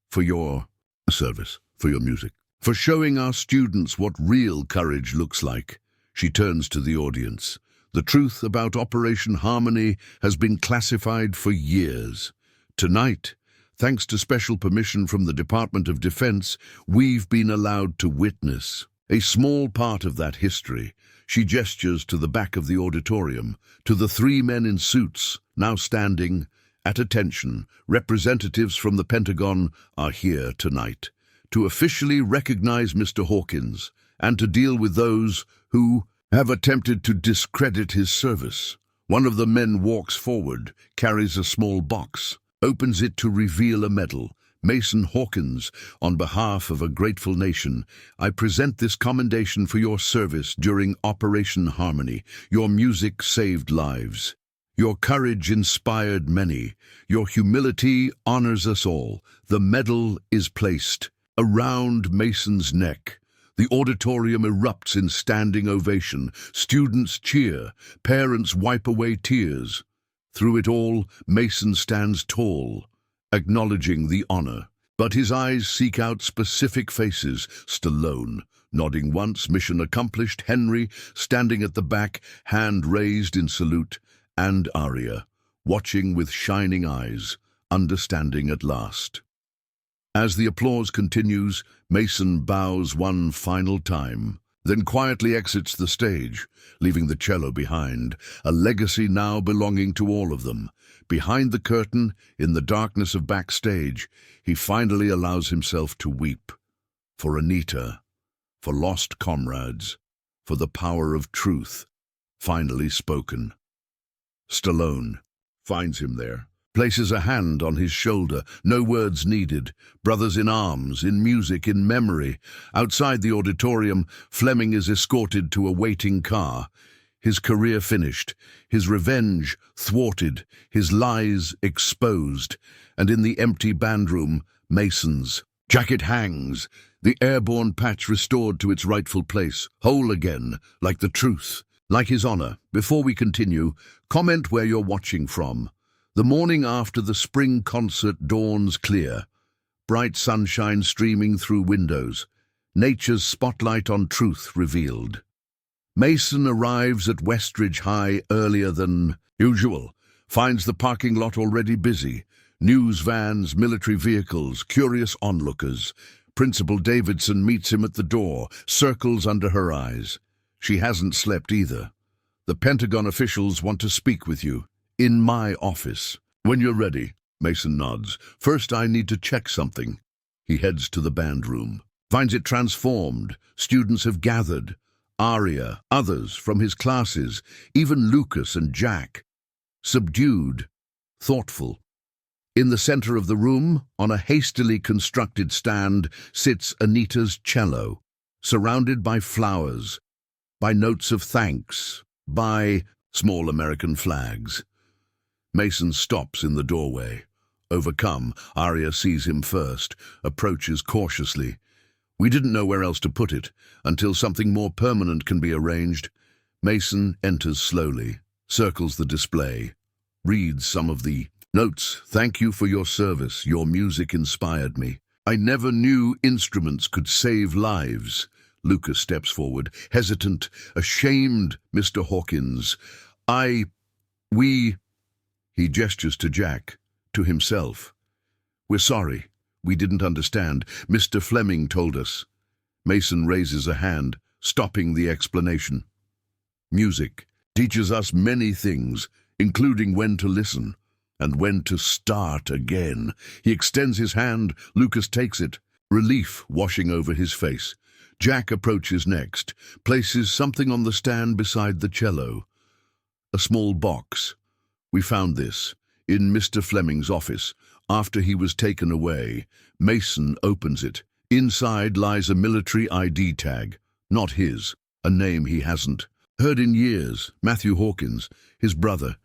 Speaker 1: for your service, for your music, for showing our students what real courage looks like. She turns to the audience. The truth about Operation Harmony has been classified for years. Tonight, thanks to special permission from the Department of Defense, we've been allowed to witness a small part of that history. She gestures to the back of the auditorium, to the 3 men in suits, now standing. At attention, representatives from the Pentagon are here tonight to officially recognize Mr. Hawkins and to deal with those who have attempted to discredit his service. One of the men walks forward, carries a small box, opens it to reveal a medal. Mason Hawkins, on behalf of a grateful nation, I present this commendation for your service during Operation Harmony. Your music saved lives. Your courage inspired many. Your humility honors us all. The medal is placed around Mason's neck. The auditorium erupts in standing ovation. Students cheer. Parents wipe away tears. Through it all, Mason stands tall, acknowledging the honor. But his eyes seek out specific faces. Stallone, nodding once, mission accomplished. Henry, standing at the back, hand raised in salute. And Arya, watching with shining eyes, understanding at last. As the applause continues, Mason bows one final time, then quietly exits the stage, leaving the cello behind, a legacy now belonging to all of them. Behind the curtain, in the darkness of backstage, he finally allows himself to weep. For Anita, for lost comrades, for the power of truth, finally spoken. Stallone finds him there, places a hand on his shoulder, no words needed, brothers in arms, in music, in memory. Outside the auditorium, Fleming is escorted to a waiting car. His career finished, his revenge thwarted, his lies exposed, and in the empty bandroom, Mason's jacket hangs, the airborne patch restored to its rightful place, whole again, like the truth, like his honor. Before we continue, comment where you're watching from. The morning after the spring concert dawns clear, bright sunshine streaming through windows, nature's spotlight on truth revealed. Mason arrives at Westridge High earlier than usual, finds the parking lot already busy, news vans, military vehicles, curious onlookers. Principal Davidson meets him at the door, circles under her eyes. She hasn't slept either. The Pentagon officials want to speak with you. In my office. When you're ready, Mason nods. First, I need to check something. He heads to the band room. Finds it transformed. Students have gathered. Arya, others from his classes, even Lucas and Jack. Subdued, thoughtful. In the center of the room, on a hastily constructed stand, sits Anita's cello, surrounded by flowers, by notes of thanks, by small American flags. Mason stops in the doorway. Overcome, Arya sees him first, approaches cautiously. We didn't know where else to put it, until something more permanent can be arranged. Mason enters slowly, circles the display, reads some of the notes. Thank you for your service. Your music inspired me. I never knew instruments could save lives. Lucas steps forward, hesitant, ashamed. Mr. Hawkins, we... He gestures to Jack, to himself. We're sorry. We didn't understand. Mr. Fleming told us. Mason raises a hand, stopping the explanation. Music teaches us many things, including when to listen and when to start again. He extends his hand. Lucas takes it, relief washing over his face. Jack approaches next, places something on the stand beside the cello. A small box. We found this in Mr. Fleming's office. After he was taken away, Mason opens it. Inside lies a military ID tag. Not his, a name he hasn't heard in years. Matthew Hawkins, his brother,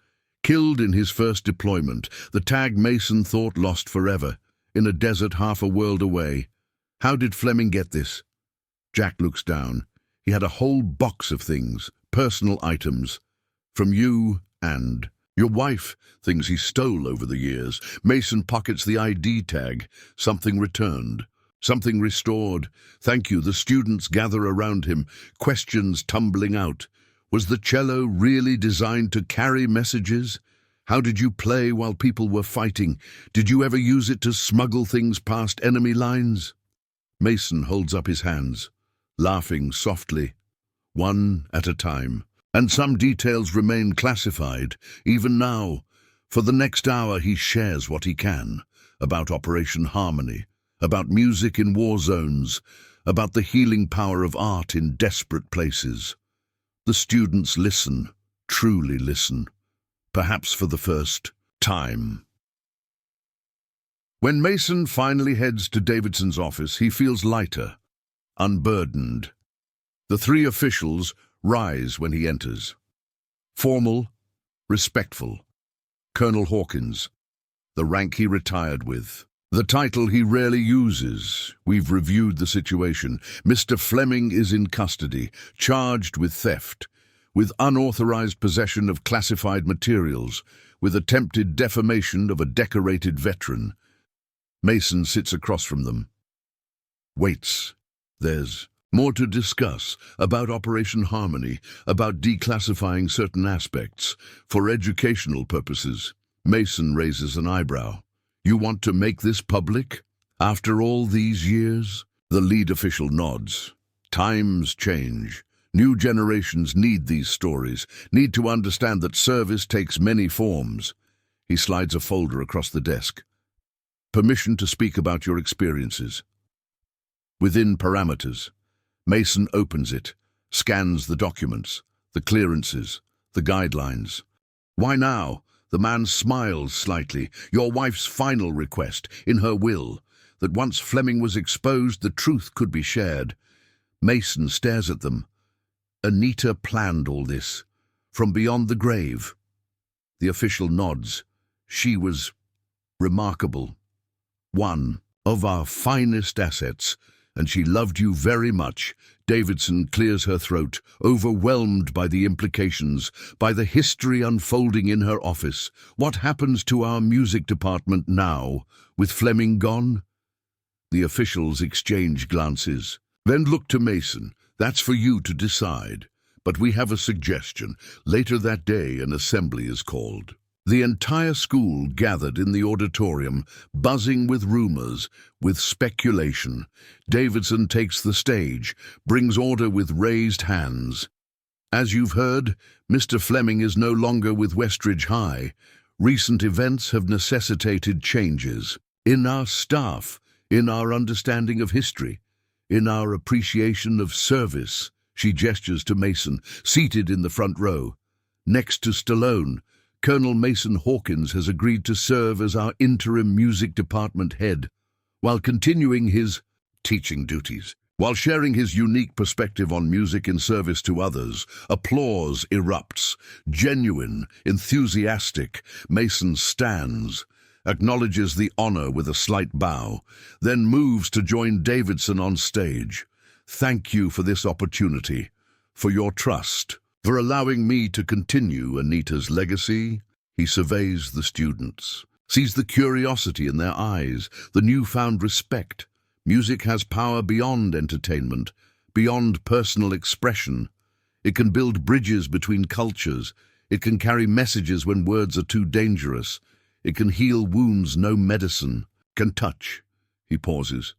Speaker 1: killed in his first deployment. The tag Mason thought lost forever, in a desert half a world away. How did Fleming get this? Jack looks down. He had a whole box of things, personal items, from you and your wife, things he stole over the years. Mason pockets the ID tag. Something returned. Something restored. Thank you. The students gather around him, questions tumbling out. Was the cello really designed to carry messages? How did you play while people were fighting? Did you ever use it to smuggle things past enemy lines? Mason holds up his hands, laughing softly, one at a time. And some details remain classified, even now. For the next hour he shares what he can, about Operation Harmony, about music in war zones, about the healing power of art in desperate places. The students listen, truly listen, perhaps for the first time. When Mason finally heads to Davidson's office, he feels lighter, unburdened. The three officials rise when he enters. Formal, respectful. Colonel Hawkins, the rank he retired with. The title he rarely uses. We've reviewed the situation. Mr. Fleming is in custody, charged with theft, with unauthorized possession of classified materials, with attempted defamation of a decorated veteran. Mason sits across from them. Waits. There's more to discuss about Operation Harmony, about declassifying certain aspects for educational purposes. Mason raises an eyebrow. You want to make this public? After all these years? The lead official nods. Times change. New generations need these stories, need to understand that service takes many forms. He slides a folder across the desk. Permission to speak about your experiences. Within parameters. Mason opens it, scans the documents, the clearances, the guidelines. Why now? The man smiles slightly. Your wife's final request, in her will, that once Fleming was exposed, the truth could be shared. Mason stares at them. Anita planned all this, from beyond the grave. The official nods. She was remarkable. One of our finest assets, and she loved you very much. Davidson clears her throat, overwhelmed by the implications, by the history unfolding in her office. What happens to our music department now, with Fleming gone? The officials exchange glances, then look to Mason. That's for you to decide. But we have a suggestion. Later that day, an assembly is called. The entire school gathered in the auditorium, buzzing with rumors, with speculation. Davidson takes the stage, brings order with raised hands. As you've heard, Mr. Fleming is no longer with Westridge High. Recent events have necessitated changes in our staff, in our understanding of history, in our appreciation of service. She gestures to Mason, seated in the front row. Next to Stallone, Colonel Mason Hawkins has agreed to serve as our interim music department head, while continuing his teaching duties. While sharing his unique perspective on music in service to others, applause erupts. Genuine, enthusiastic, Mason stands, acknowledges the honor with a slight bow, then moves to join Davidson on stage. Thank you for this opportunity, for your trust, for allowing me to continue Anita's legacy. He surveys the students, sees the curiosity in their eyes, the newfound respect. Music has power beyond entertainment, beyond personal expression. It can build bridges between cultures. It can carry messages when words are too dangerous. It can heal wounds no medicine can touch. He pauses.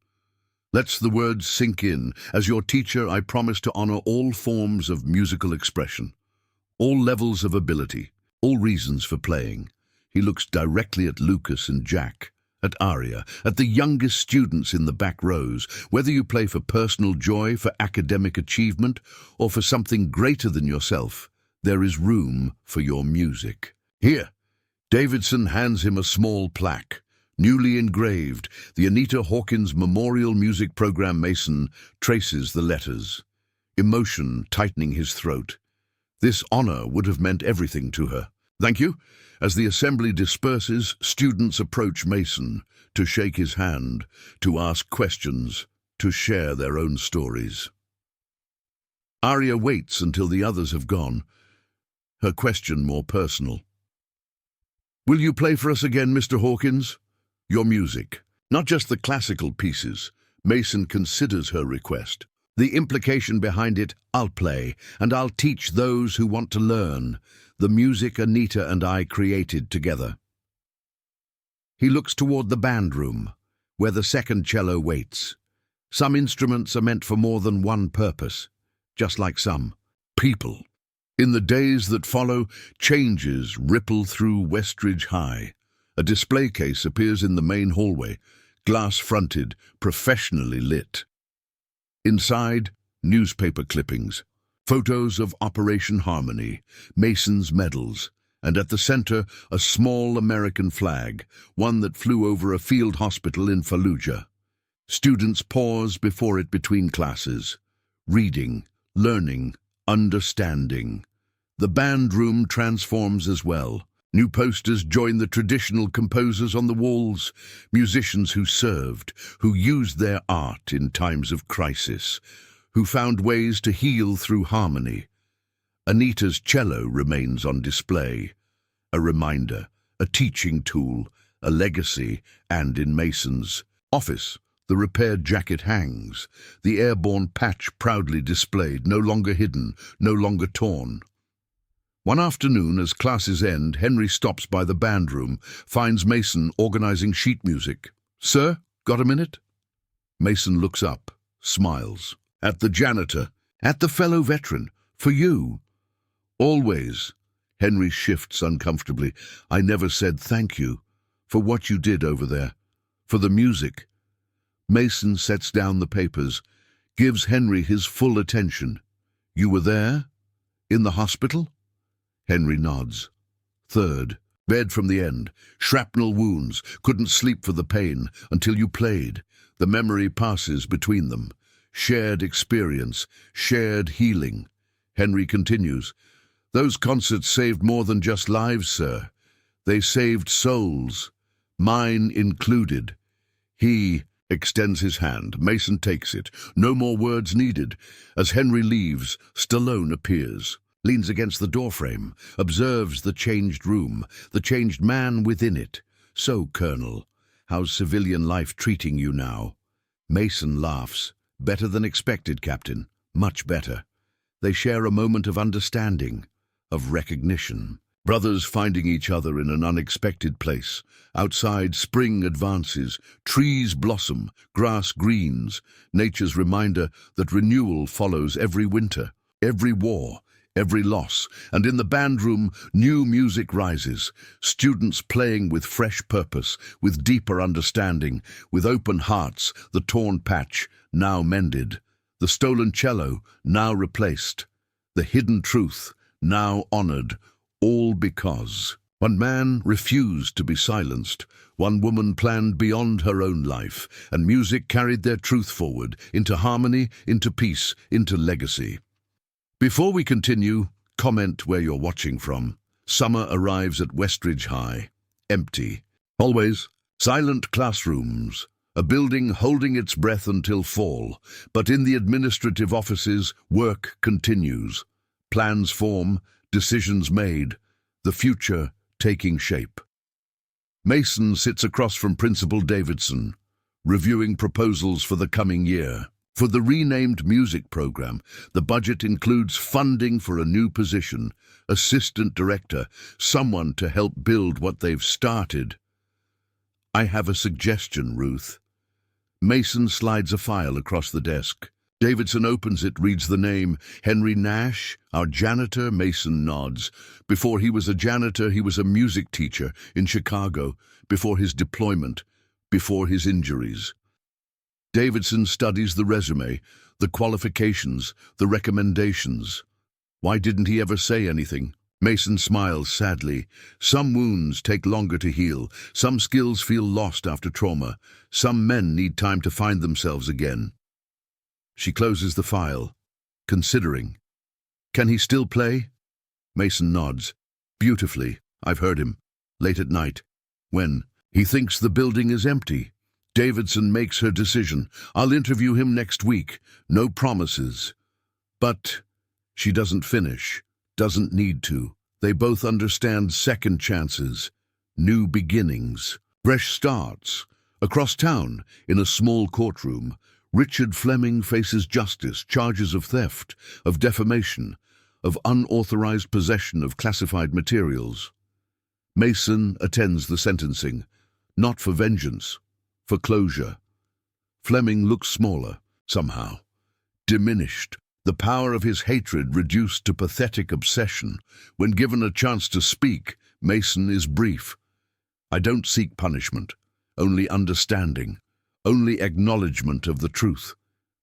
Speaker 1: Lets the words sink in. As your teacher, I promise to honor all forms of musical expression, all levels of ability, all reasons for playing. He looks directly at Lucas and Jack, at Aria, at the youngest students in the back rows. Whether you play for personal joy, for academic achievement, or for something greater than yourself, there is room for your music. Here, Davidson hands him a small plaque, newly engraved, the Anita Hawkins Memorial Music Program. Mason traces the letters, emotion tightening his throat. This honor would have meant everything to her. Thank you. As the assembly disperses, students approach Mason to shake his hand, to ask questions, to share their own stories. Aria waits until the others have gone, her question more personal. Will you play for us again, Mr. Hawkins? Your music, not just the classical pieces. Mason considers her request. The implication behind it, I'll play, and I'll teach those who want to learn, the music Anita and I created together. He looks toward the band room, where the second cello waits. Some instruments are meant for more than one purpose, just like some people. In the days that follow, changes ripple through Westridge High. A display case appears in the main hallway, glass-fronted, professionally lit. Inside, newspaper clippings, photos of Operation Harmony, Mason's medals, and at the center, a small American flag, one that flew over a field hospital in Fallujah. Students pause before it between classes, reading, learning, understanding. The band room transforms as well. New posters join the traditional composers on the walls, musicians who served, who used their art in times of crisis, who found ways to heal through harmony. Anita's cello remains on display, a reminder, a teaching tool, a legacy, and in Mason's office, the repaired jacket hangs, the airborne patch proudly displayed, no longer hidden, no longer torn. One afternoon, as classes end, Henry stops by the band room, finds Mason organizing sheet music. "Sir, got a minute?" Mason looks up, smiles. "At the janitor, at the fellow veteran, for you." "Always." Henry shifts uncomfortably. "I never said thank you for what you did over there, for the music." Mason sets down the papers, gives Henry his full attention. "You were there? In the hospital?" Henry nods. "Third, bed from the end, shrapnel wounds, couldn't sleep for the pain until you played." The memory passes between them. Shared experience, shared healing. Henry continues. "Those concerts saved more than just lives, sir. They saved souls, mine included." He extends his hand. Mason takes it. No more words needed. As Henry leaves, Stallone appears, leans against the doorframe, observes the changed room, the changed man within it. "So, Colonel, how's civilian life treating you now?" Mason laughs. "Better than expected, Captain. Much better." They share a moment of understanding, of recognition. Brothers finding each other in an unexpected place. Outside, spring advances, trees blossom, grass greens, nature's reminder that renewal follows every winter, every war, every loss. And in the band room, new music rises, students playing with fresh purpose, with deeper understanding, with open hearts, the torn patch now mended, the stolen cello now replaced, the hidden truth now honored, all because one man refused to be silenced, one woman planned beyond her own life, and music carried their truth forward, into harmony, into peace, into legacy. Before we continue, comment where you're watching from. Summer arrives at Westridge High. Empty. Always. Silent classrooms. A building holding its breath until fall. But in the administrative offices, work continues. Plans form, decisions made, the future taking shape. Mason sits across from Principal Davidson, reviewing proposals for the coming year. For the renamed music program, the budget includes funding for a new position, assistant director, someone to help build what they've started. "I have a suggestion, Ruth." Mason slides a file across the desk. Davidson opens it, reads the name, Henry Nash, our janitor. Mason nods. Before he was a janitor, he was a music teacher in Chicago, before his deployment, before his injuries. Davidson studies the resume, the qualifications, the recommendations. Why didn't he ever say anything? Mason smiles sadly. Some wounds take longer to heal. Some skills feel lost after trauma. Some men need time to find themselves again. She closes the file, considering. "Can he still play?" Mason nods. "Beautifully. I've heard him. Late at night. When he thinks the building is empty." Davidson makes her decision. "I'll interview him next week. No promises." But she doesn't finish, doesn't need to. They both understand second chances, new beginnings, fresh starts. Across town, in a small courtroom, Richard Fleming faces justice, charges of theft, of defamation, of unauthorized possession of classified materials. Mason attends the sentencing, not for vengeance, for closure. Fleming looks smaller, somehow, diminished, the power of his hatred reduced to pathetic obsession. When given a chance to speak, Mason is brief. "I don't seek punishment, only understanding, only acknowledgement of the truth."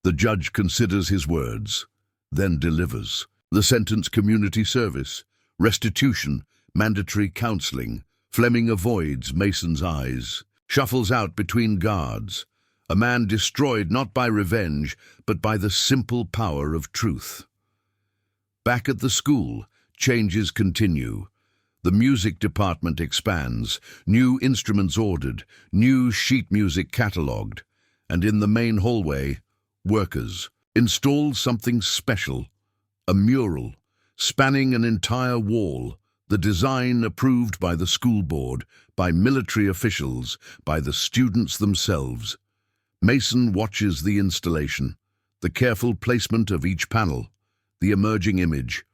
Speaker 1: The judge considers his words, then delivers. The sentence: community service, restitution, mandatory counseling. Fleming avoids Mason's eyes, shuffles out between guards. A man destroyed not by revenge, but by the simple power of truth. Back at the school, changes continue. The music department expands, new instruments ordered, new sheet music catalogued, and in the main hallway, workers install something special, a mural, spanning an entire wall, the design approved by the school board, by military officials, by the students themselves. Mason watches the installation, the careful placement of each panel, the emerging image,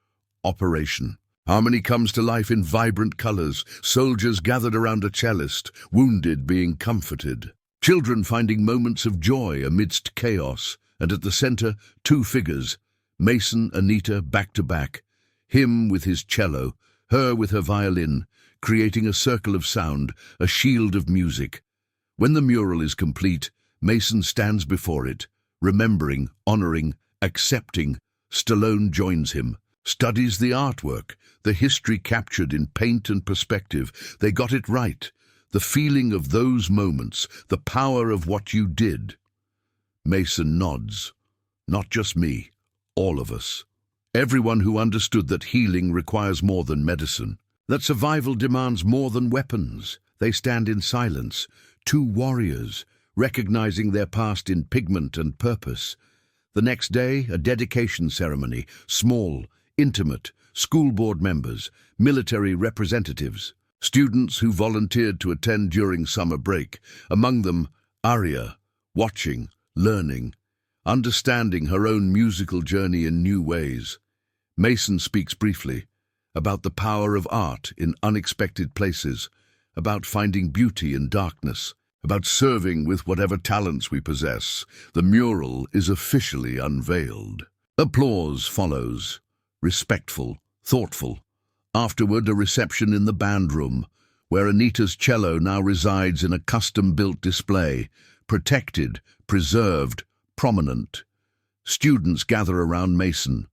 Speaker 1: operation. Harmony comes to life in vibrant colors, soldiers gathered around a cellist, wounded being comforted. Children finding moments of joy amidst chaos, and at the center, two figures, Mason, Anita, back to back, him with his cello, her with her violin, creating a circle of sound, a shield of music. When the mural is complete, Mason stands before it, remembering, honoring, accepting. Stallone joins him, studies the artwork, the history captured in paint and perspective. They got it right. The feeling of those moments, the power of what you did. Mason nods. Not just me, all of us. Everyone who understood that healing requires more than medicine, that survival demands more than weapons. They stand in silence, two warriors, recognizing their past in pigment and purpose. The next day, a dedication ceremony, small, intimate, school board members, military representatives, students who volunteered to attend during summer break, among them Arya, watching, learning, understanding her own musical journey in new ways. Mason speaks briefly about the power of art in unexpected places, about finding beauty in darkness, about serving with whatever talents we possess. The mural is officially unveiled. Applause follows, respectful, thoughtful. Afterward, a reception in the band room, where Anita's cello now resides in a custom-built display, protected, preserved, prominent. Students gather around Mason,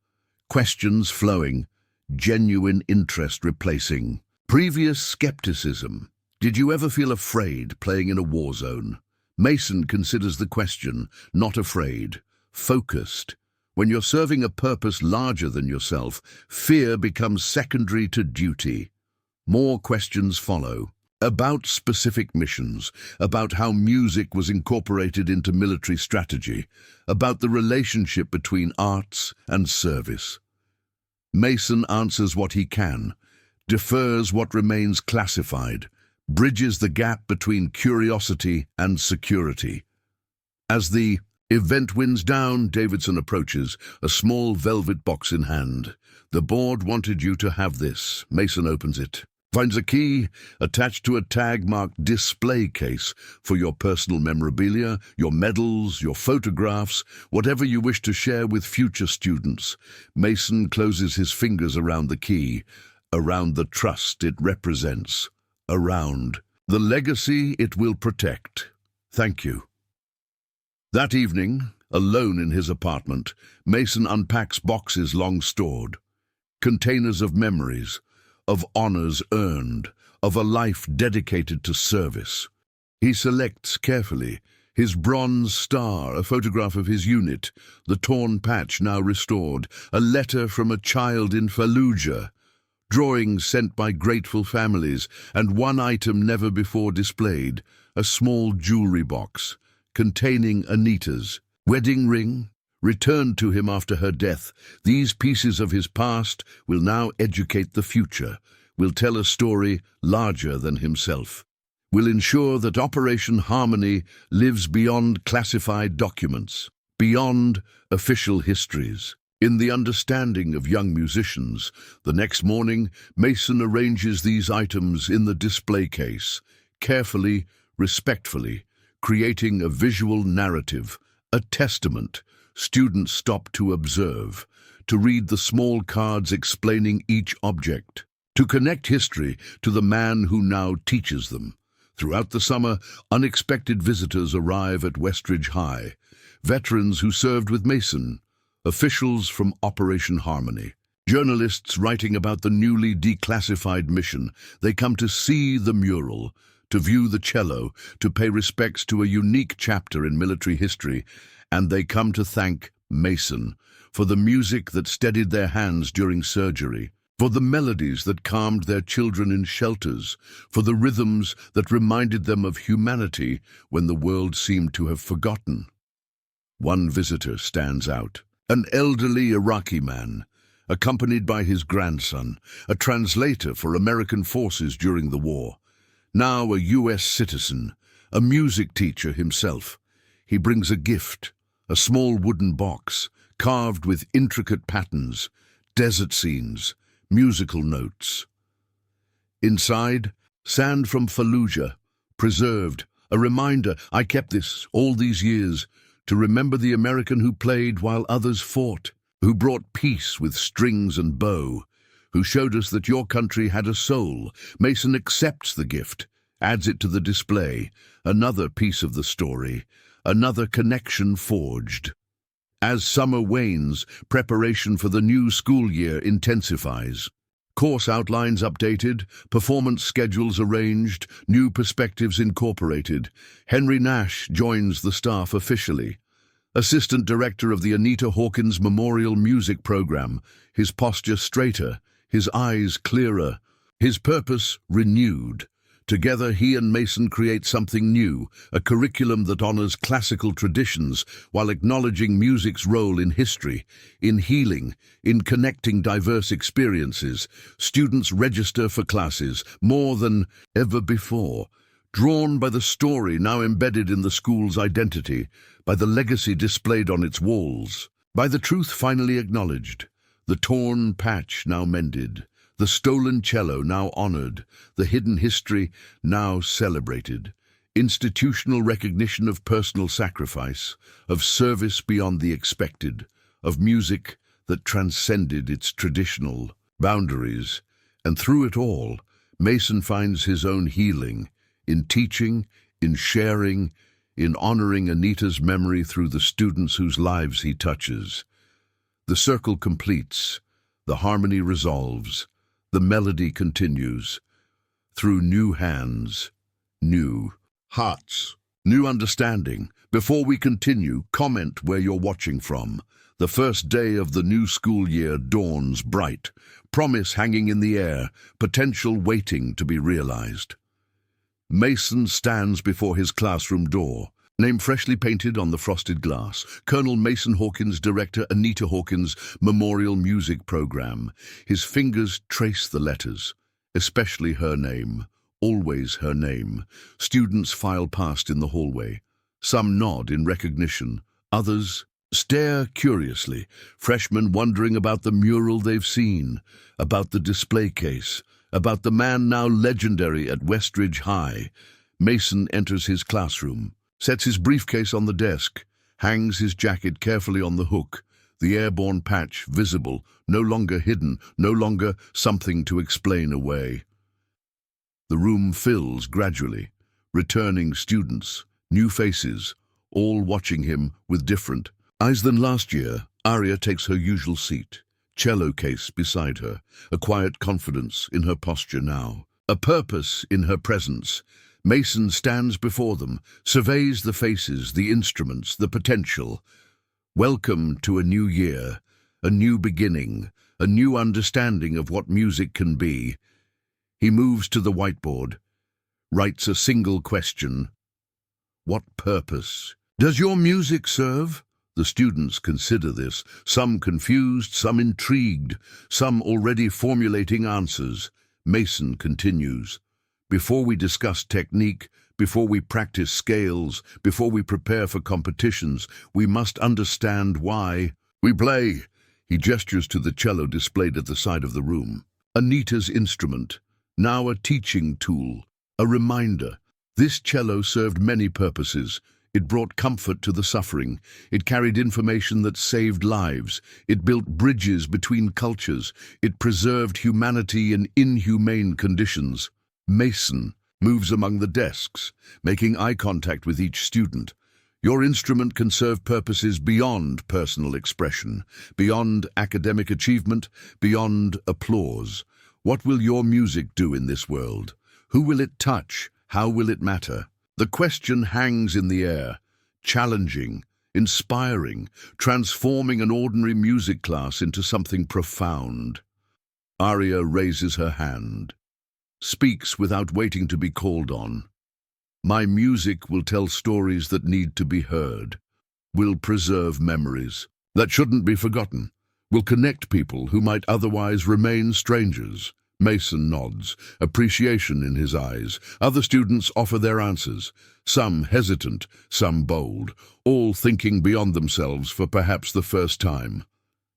Speaker 1: questions flowing, genuine interest replacing previous skepticism. Did you ever feel afraid playing in a war zone? Mason considers the question, not afraid, focused. When you're serving a purpose larger than yourself, fear becomes secondary to duty. More questions follow, about specific missions, about how music was incorporated into military strategy, about the relationship between arts and service. Mason answers what he can, defers what remains classified, bridges the gap between curiosity and security. As the event winds down, Davidson approaches, a small velvet box in hand. The board wanted you to have this. Mason opens it, finds a key attached to a tag marked display case for your personal memorabilia, your medals, your photographs, whatever you wish to share with future students. Mason closes his fingers around the key, around the trust it represents, around the legacy it will protect. Thank you. That evening, alone in his apartment, Mason unpacks boxes long stored, containers of memories, of honors earned, of a life dedicated to service. He selects carefully his bronze star, a photograph of his unit, the torn patch now restored, a letter from a child in Fallujah, drawings sent by grateful families, and one item never before displayed, a small jewelry box containing Anita's wedding ring, returned to him after her death. These pieces of his past will now educate the future, will tell a story larger than himself, will ensure that Operation Harmony lives beyond classified documents, beyond official histories. In the understanding of young musicians, the next morning, Mason arranges these items in the display case, carefully, respectfully, creating a visual narrative, a testament. Students stop to observe, to read the small cards explaining each object, to connect history to the man who now teaches them. Throughout the summer, unexpected visitors arrive at Westridge High, veterans who served with Mason, officials from Operation Harmony, journalists writing about the newly declassified mission. They come to see the mural, to view the cello, to pay respects to a unique chapter in military history, and they come to thank Mason for the music that steadied their hands during surgery, for the melodies that calmed their children in shelters, for the rhythms that reminded them of humanity when the world seemed to have forgotten. One visitor stands out, an elderly Iraqi man, accompanied by his grandson, a translator for American forces during the war, now a U.S. citizen, a music teacher himself. He brings a gift, a small wooden box, carved with intricate patterns, desert scenes, musical notes. Inside, sand from Fallujah, preserved, a reminder, I kept this all these years, to remember the American who played while others fought, who brought peace with strings and bow, who showed us that your country had a soul. Mason accepts the gift, adds it to the display, another piece of the story, another connection forged. As summer wanes, preparation for the new school year intensifies. Course outlines updated, performance schedules arranged, new perspectives incorporated. Henry Nash joins the staff officially. Assistant Director of the Anita Hawkins Memorial Music Program, his posture straighter, his eyes clearer, his purpose renewed. Together, he and Mason create something new, a curriculum that honors classical traditions while acknowledging music's role in history, in healing, in connecting diverse experiences. Students register for classes more than ever before, drawn by the story now embedded in the school's identity, by the legacy displayed on its walls, by the truth finally acknowledged, the torn patch now mended, the stolen cello now honored, the hidden history now celebrated, institutional recognition of personal sacrifice, of service beyond the expected, of music that transcended its traditional boundaries. And through it all, Mason finds his own healing, in teaching, in sharing, in honoring Anita's memory through the students whose lives he touches. The circle completes, the harmony resolves, the melody continues. Through new hands, new hearts, new understanding. Before we continue, comment where you're watching from. The first day of the new school year dawns bright, promise hanging in the air, potential waiting to be realized. Mason stands before his classroom door, name freshly painted on the frosted glass. Colonel Mason Hawkins, Director, Anita Hawkins Memorial Music Program. His fingers trace the letters, especially her name, always her name. Students file past in the hallway. Some nod in recognition, others stare curiously, freshmen wondering about the mural they've seen, about the display case, about the man now legendary at Westridge High. Mason enters his classroom, sets his briefcase on the desk, hangs his jacket carefully on the hook, the airborne patch visible, no longer hidden, no longer something to explain away. The room fills gradually, returning students, new faces, all watching him with different eyes than last year. Aria takes her usual seat, cello case beside her, a quiet confidence in her posture now, a purpose in her presence. Mason stands before them, surveys the faces, the instruments, the potential. Welcome to a new year, a new beginning, a new understanding of what music can be. He moves to the whiteboard, writes a single question. What purpose does your music serve? The students consider this, some confused, some intrigued, some already formulating answers. Mason continues. Before we discuss technique, before we practice scales, before we prepare for competitions, we must understand why we play. He gestures to the cello displayed at the side of the room. Anita's instrument, now a teaching tool, a reminder. This cello served many purposes. It brought comfort to the suffering. It carried information that saved lives. It built bridges between cultures. It preserved humanity in inhumane conditions. Mason moves among the desks, making eye contact with each student. Your instrument can serve purposes beyond personal expression, beyond academic achievement, beyond applause. What will your music do in this world? Who will it touch? How will it matter? The question hangs in the air, challenging, inspiring, transforming an ordinary music class into something profound. Aria raises her hand, speaks without waiting to be called on. My music will tell stories that need to be heard, will preserve memories that shouldn't be forgotten, will connect people who might otherwise remain strangers. Mason nods, appreciation in his eyes. Other students offer their answers, some hesitant, some bold, all thinking beyond themselves for perhaps the first time.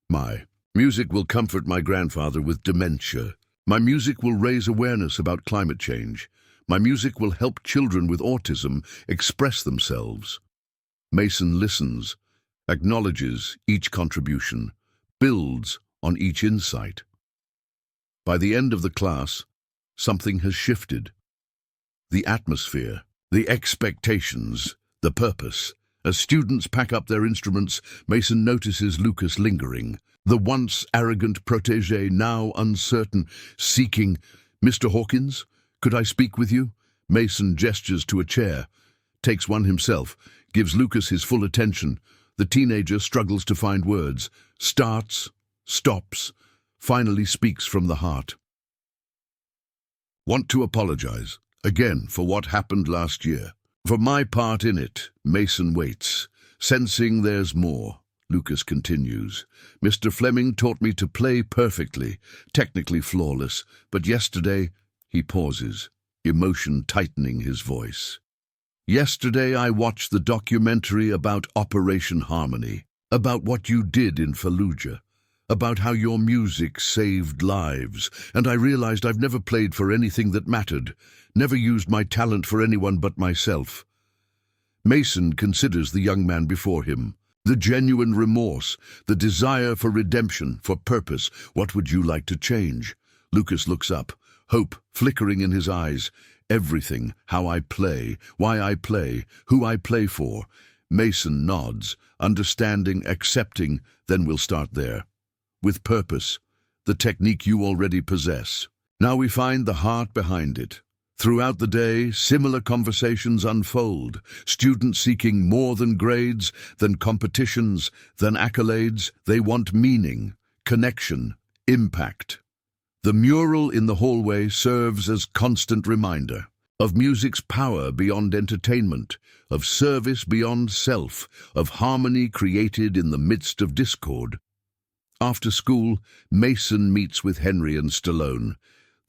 Speaker 1: My music will comfort my grandfather with dementia. My music will raise awareness about climate change. My music will help children with autism express themselves. Mason listens, acknowledges each contribution, builds on each insight. By the end of the class, something has shifted. The atmosphere, the expectations, the purpose. As students pack up their instruments, Mason notices Lucas lingering, the once arrogant protégé now uncertain, seeking, "Mr. Hawkins, could I speak with you?" Mason gestures to a chair, takes one himself, gives Lucas his full attention. The teenager struggles to find words, starts, stops, finally speaks from the heart. "Want to apologize, again, for what happened last year. For my part in it." Mason waits, sensing there's more. Lucas continues. "Mr. Fleming taught me to play perfectly, technically flawless, but yesterday," he pauses, emotion tightening his voice. "Yesterday I watched the documentary about Operation Harmony, about what you did in Fallujah, about how your music saved lives, and I realized I've never played for anything that mattered, never used my talent for anyone but myself." Mason considers the young man before him, the genuine remorse, the desire for redemption, for purpose. "What would you like to change?" Lucas looks up, hope flickering in his eyes. "Everything, how I play, why I play, who I play for." Mason nods, understanding, accepting, "Then we'll start there. With purpose, the technique you already possess. Now we find the heart behind it." Throughout the day, similar conversations unfold, students seeking more than grades, than competitions, than accolades. They want meaning, connection, impact. The mural in the hallway serves as constant reminder of music's power beyond entertainment, of service beyond self, of harmony created in the midst of discord. After school, Mason meets with Henry and Stallone,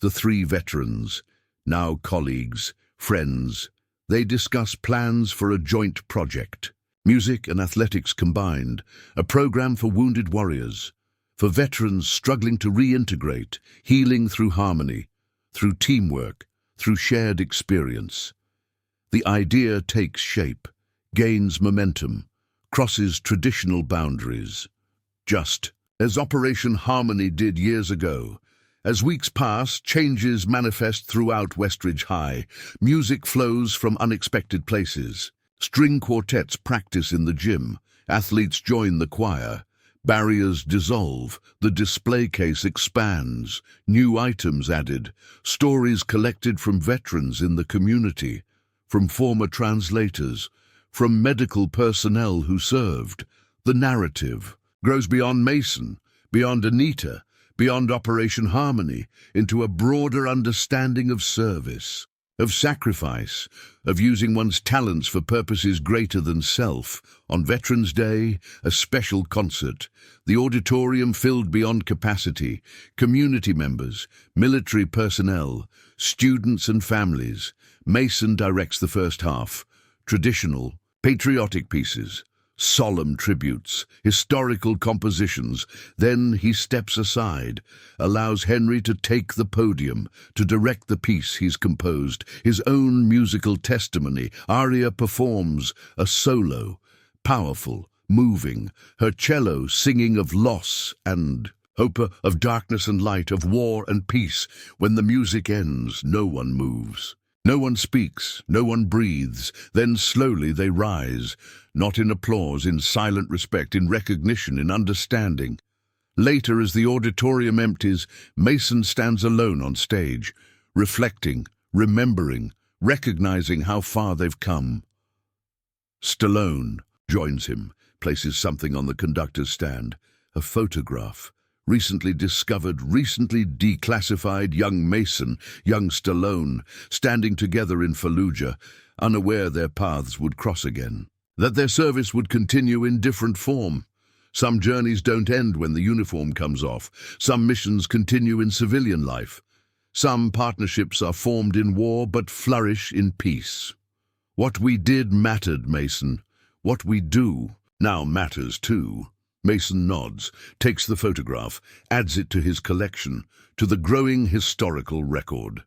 Speaker 1: the three veterans, now colleagues, friends. They discuss plans for a joint project, music and athletics combined, a program for wounded warriors, for veterans struggling to reintegrate, healing through harmony, through teamwork, through shared experience. The idea takes shape, gains momentum, crosses traditional boundaries. Just as Operation Harmony did years ago. As weeks pass, changes manifest throughout Westridge High. Music flows from unexpected places. String quartets practice in the gym. Athletes join the choir. Barriers dissolve. The display case expands. New items added. Stories collected from veterans in the community, from former translators, from medical personnel who served. The narrative grows beyond Mason, beyond Anita, beyond Operation Harmony, into a broader understanding of service, of sacrifice, of using one's talents for purposes greater than self. On Veterans Day, a special concert, the auditorium filled beyond capacity, community members, military personnel, students and families. Mason directs the first half, traditional, patriotic pieces, solemn tributes, historical compositions. Then he steps aside, allows Henry to take the podium, to direct the piece he's composed, his own musical testimony. Aria performs a solo, powerful, moving, her cello singing of loss and hope, of darkness and light, of war and peace. When the music ends, no one moves. No one speaks, no one breathes. Then slowly they rise, not in applause, in silent respect, in recognition, in understanding. Later, as the auditorium empties, Mason stands alone on stage, reflecting, remembering, recognizing how far they've come. Stallone joins him, places something on the conductor's stand, a photograph, recently discovered, recently declassified young Mason, young Stallone, standing together in Fallujah, unaware their paths would cross again, that their service would continue in different form. Some journeys don't end when the uniform comes off. Some missions continue in civilian life. Some partnerships are formed in war but flourish in peace. What we did mattered, Mason. What we do now matters too. Mason nods, takes the photograph, adds it to his collection, to the growing historical record.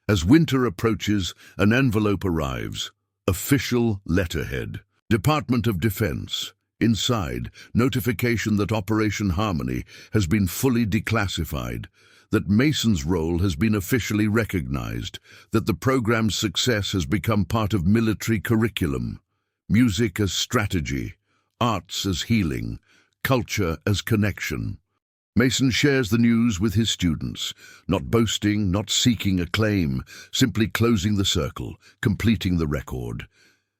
Speaker 1: As winter approaches, an envelope arrives. Official letterhead. Department of Defense. Inside, notification that Operation Harmony has been fully declassified, that Mason's role has been officially recognized, that the program's success has become part of military curriculum. Music as strategy, arts as healing, culture as connection. Mason shares the news with his students, not boasting, not seeking acclaim, simply closing the circle, completing the record.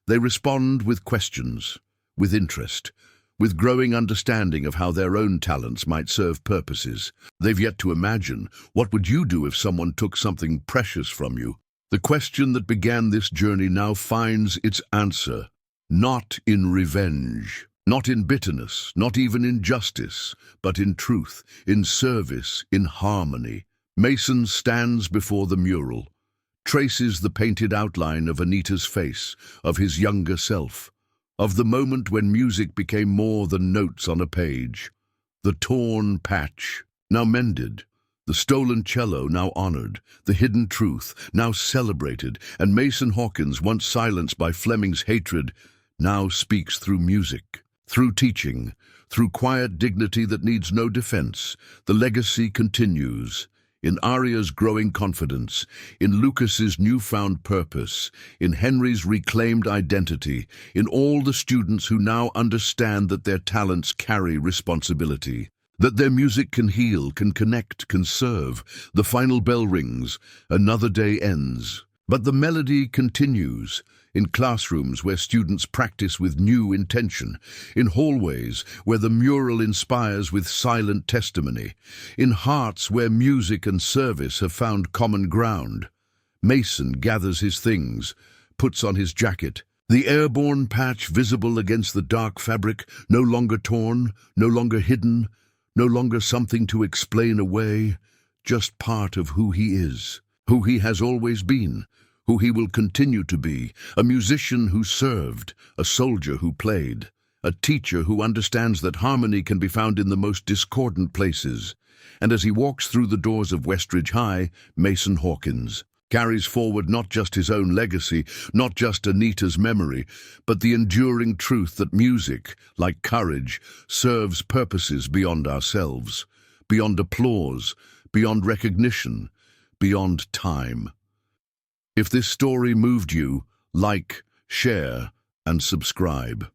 Speaker 1: They respond with questions, with interest, with growing understanding of how their own talents might serve purposes. They've yet to imagine, what would you do if someone took something precious from you? The question that began this journey now finds its answer, not in revenge. Not in bitterness, not even in justice, but in truth, in service, in harmony. Mason stands before the mural, traces the painted outline of Anita's face, of his younger self, of the moment when music became more than notes on a page. The torn patch, now mended, the stolen cello now honored, the hidden truth now celebrated, and Mason Hawkins, once silenced by Fleming's hatred, now speaks through music. Through teaching, through quiet dignity that needs no defense, the legacy continues. In Aria's growing confidence, in Lucas's newfound purpose, in Henry's reclaimed identity, in all the students who now understand that their talents carry responsibility, that their music can heal, can connect, can serve. The final bell rings, another day ends. But the melody continues. In classrooms where students practice with new intention, in hallways where the mural inspires with silent testimony, in hearts where music and service have found common ground. Mason gathers his things, puts on his jacket, the airborne patch visible against the dark fabric, no longer torn, no longer hidden, no longer something to explain away, just part of who he is, who he has always been, who he will continue to be, a musician who served, a soldier who played, a teacher who understands that harmony can be found in the most discordant places. And as he walks through the doors of Westridge High, Mason Hawkins carries forward not just his own legacy, not just Anita's memory, but the enduring truth that music, like courage, serves purposes beyond ourselves, beyond applause, beyond recognition, beyond time. If this story moved you, like, share, and subscribe.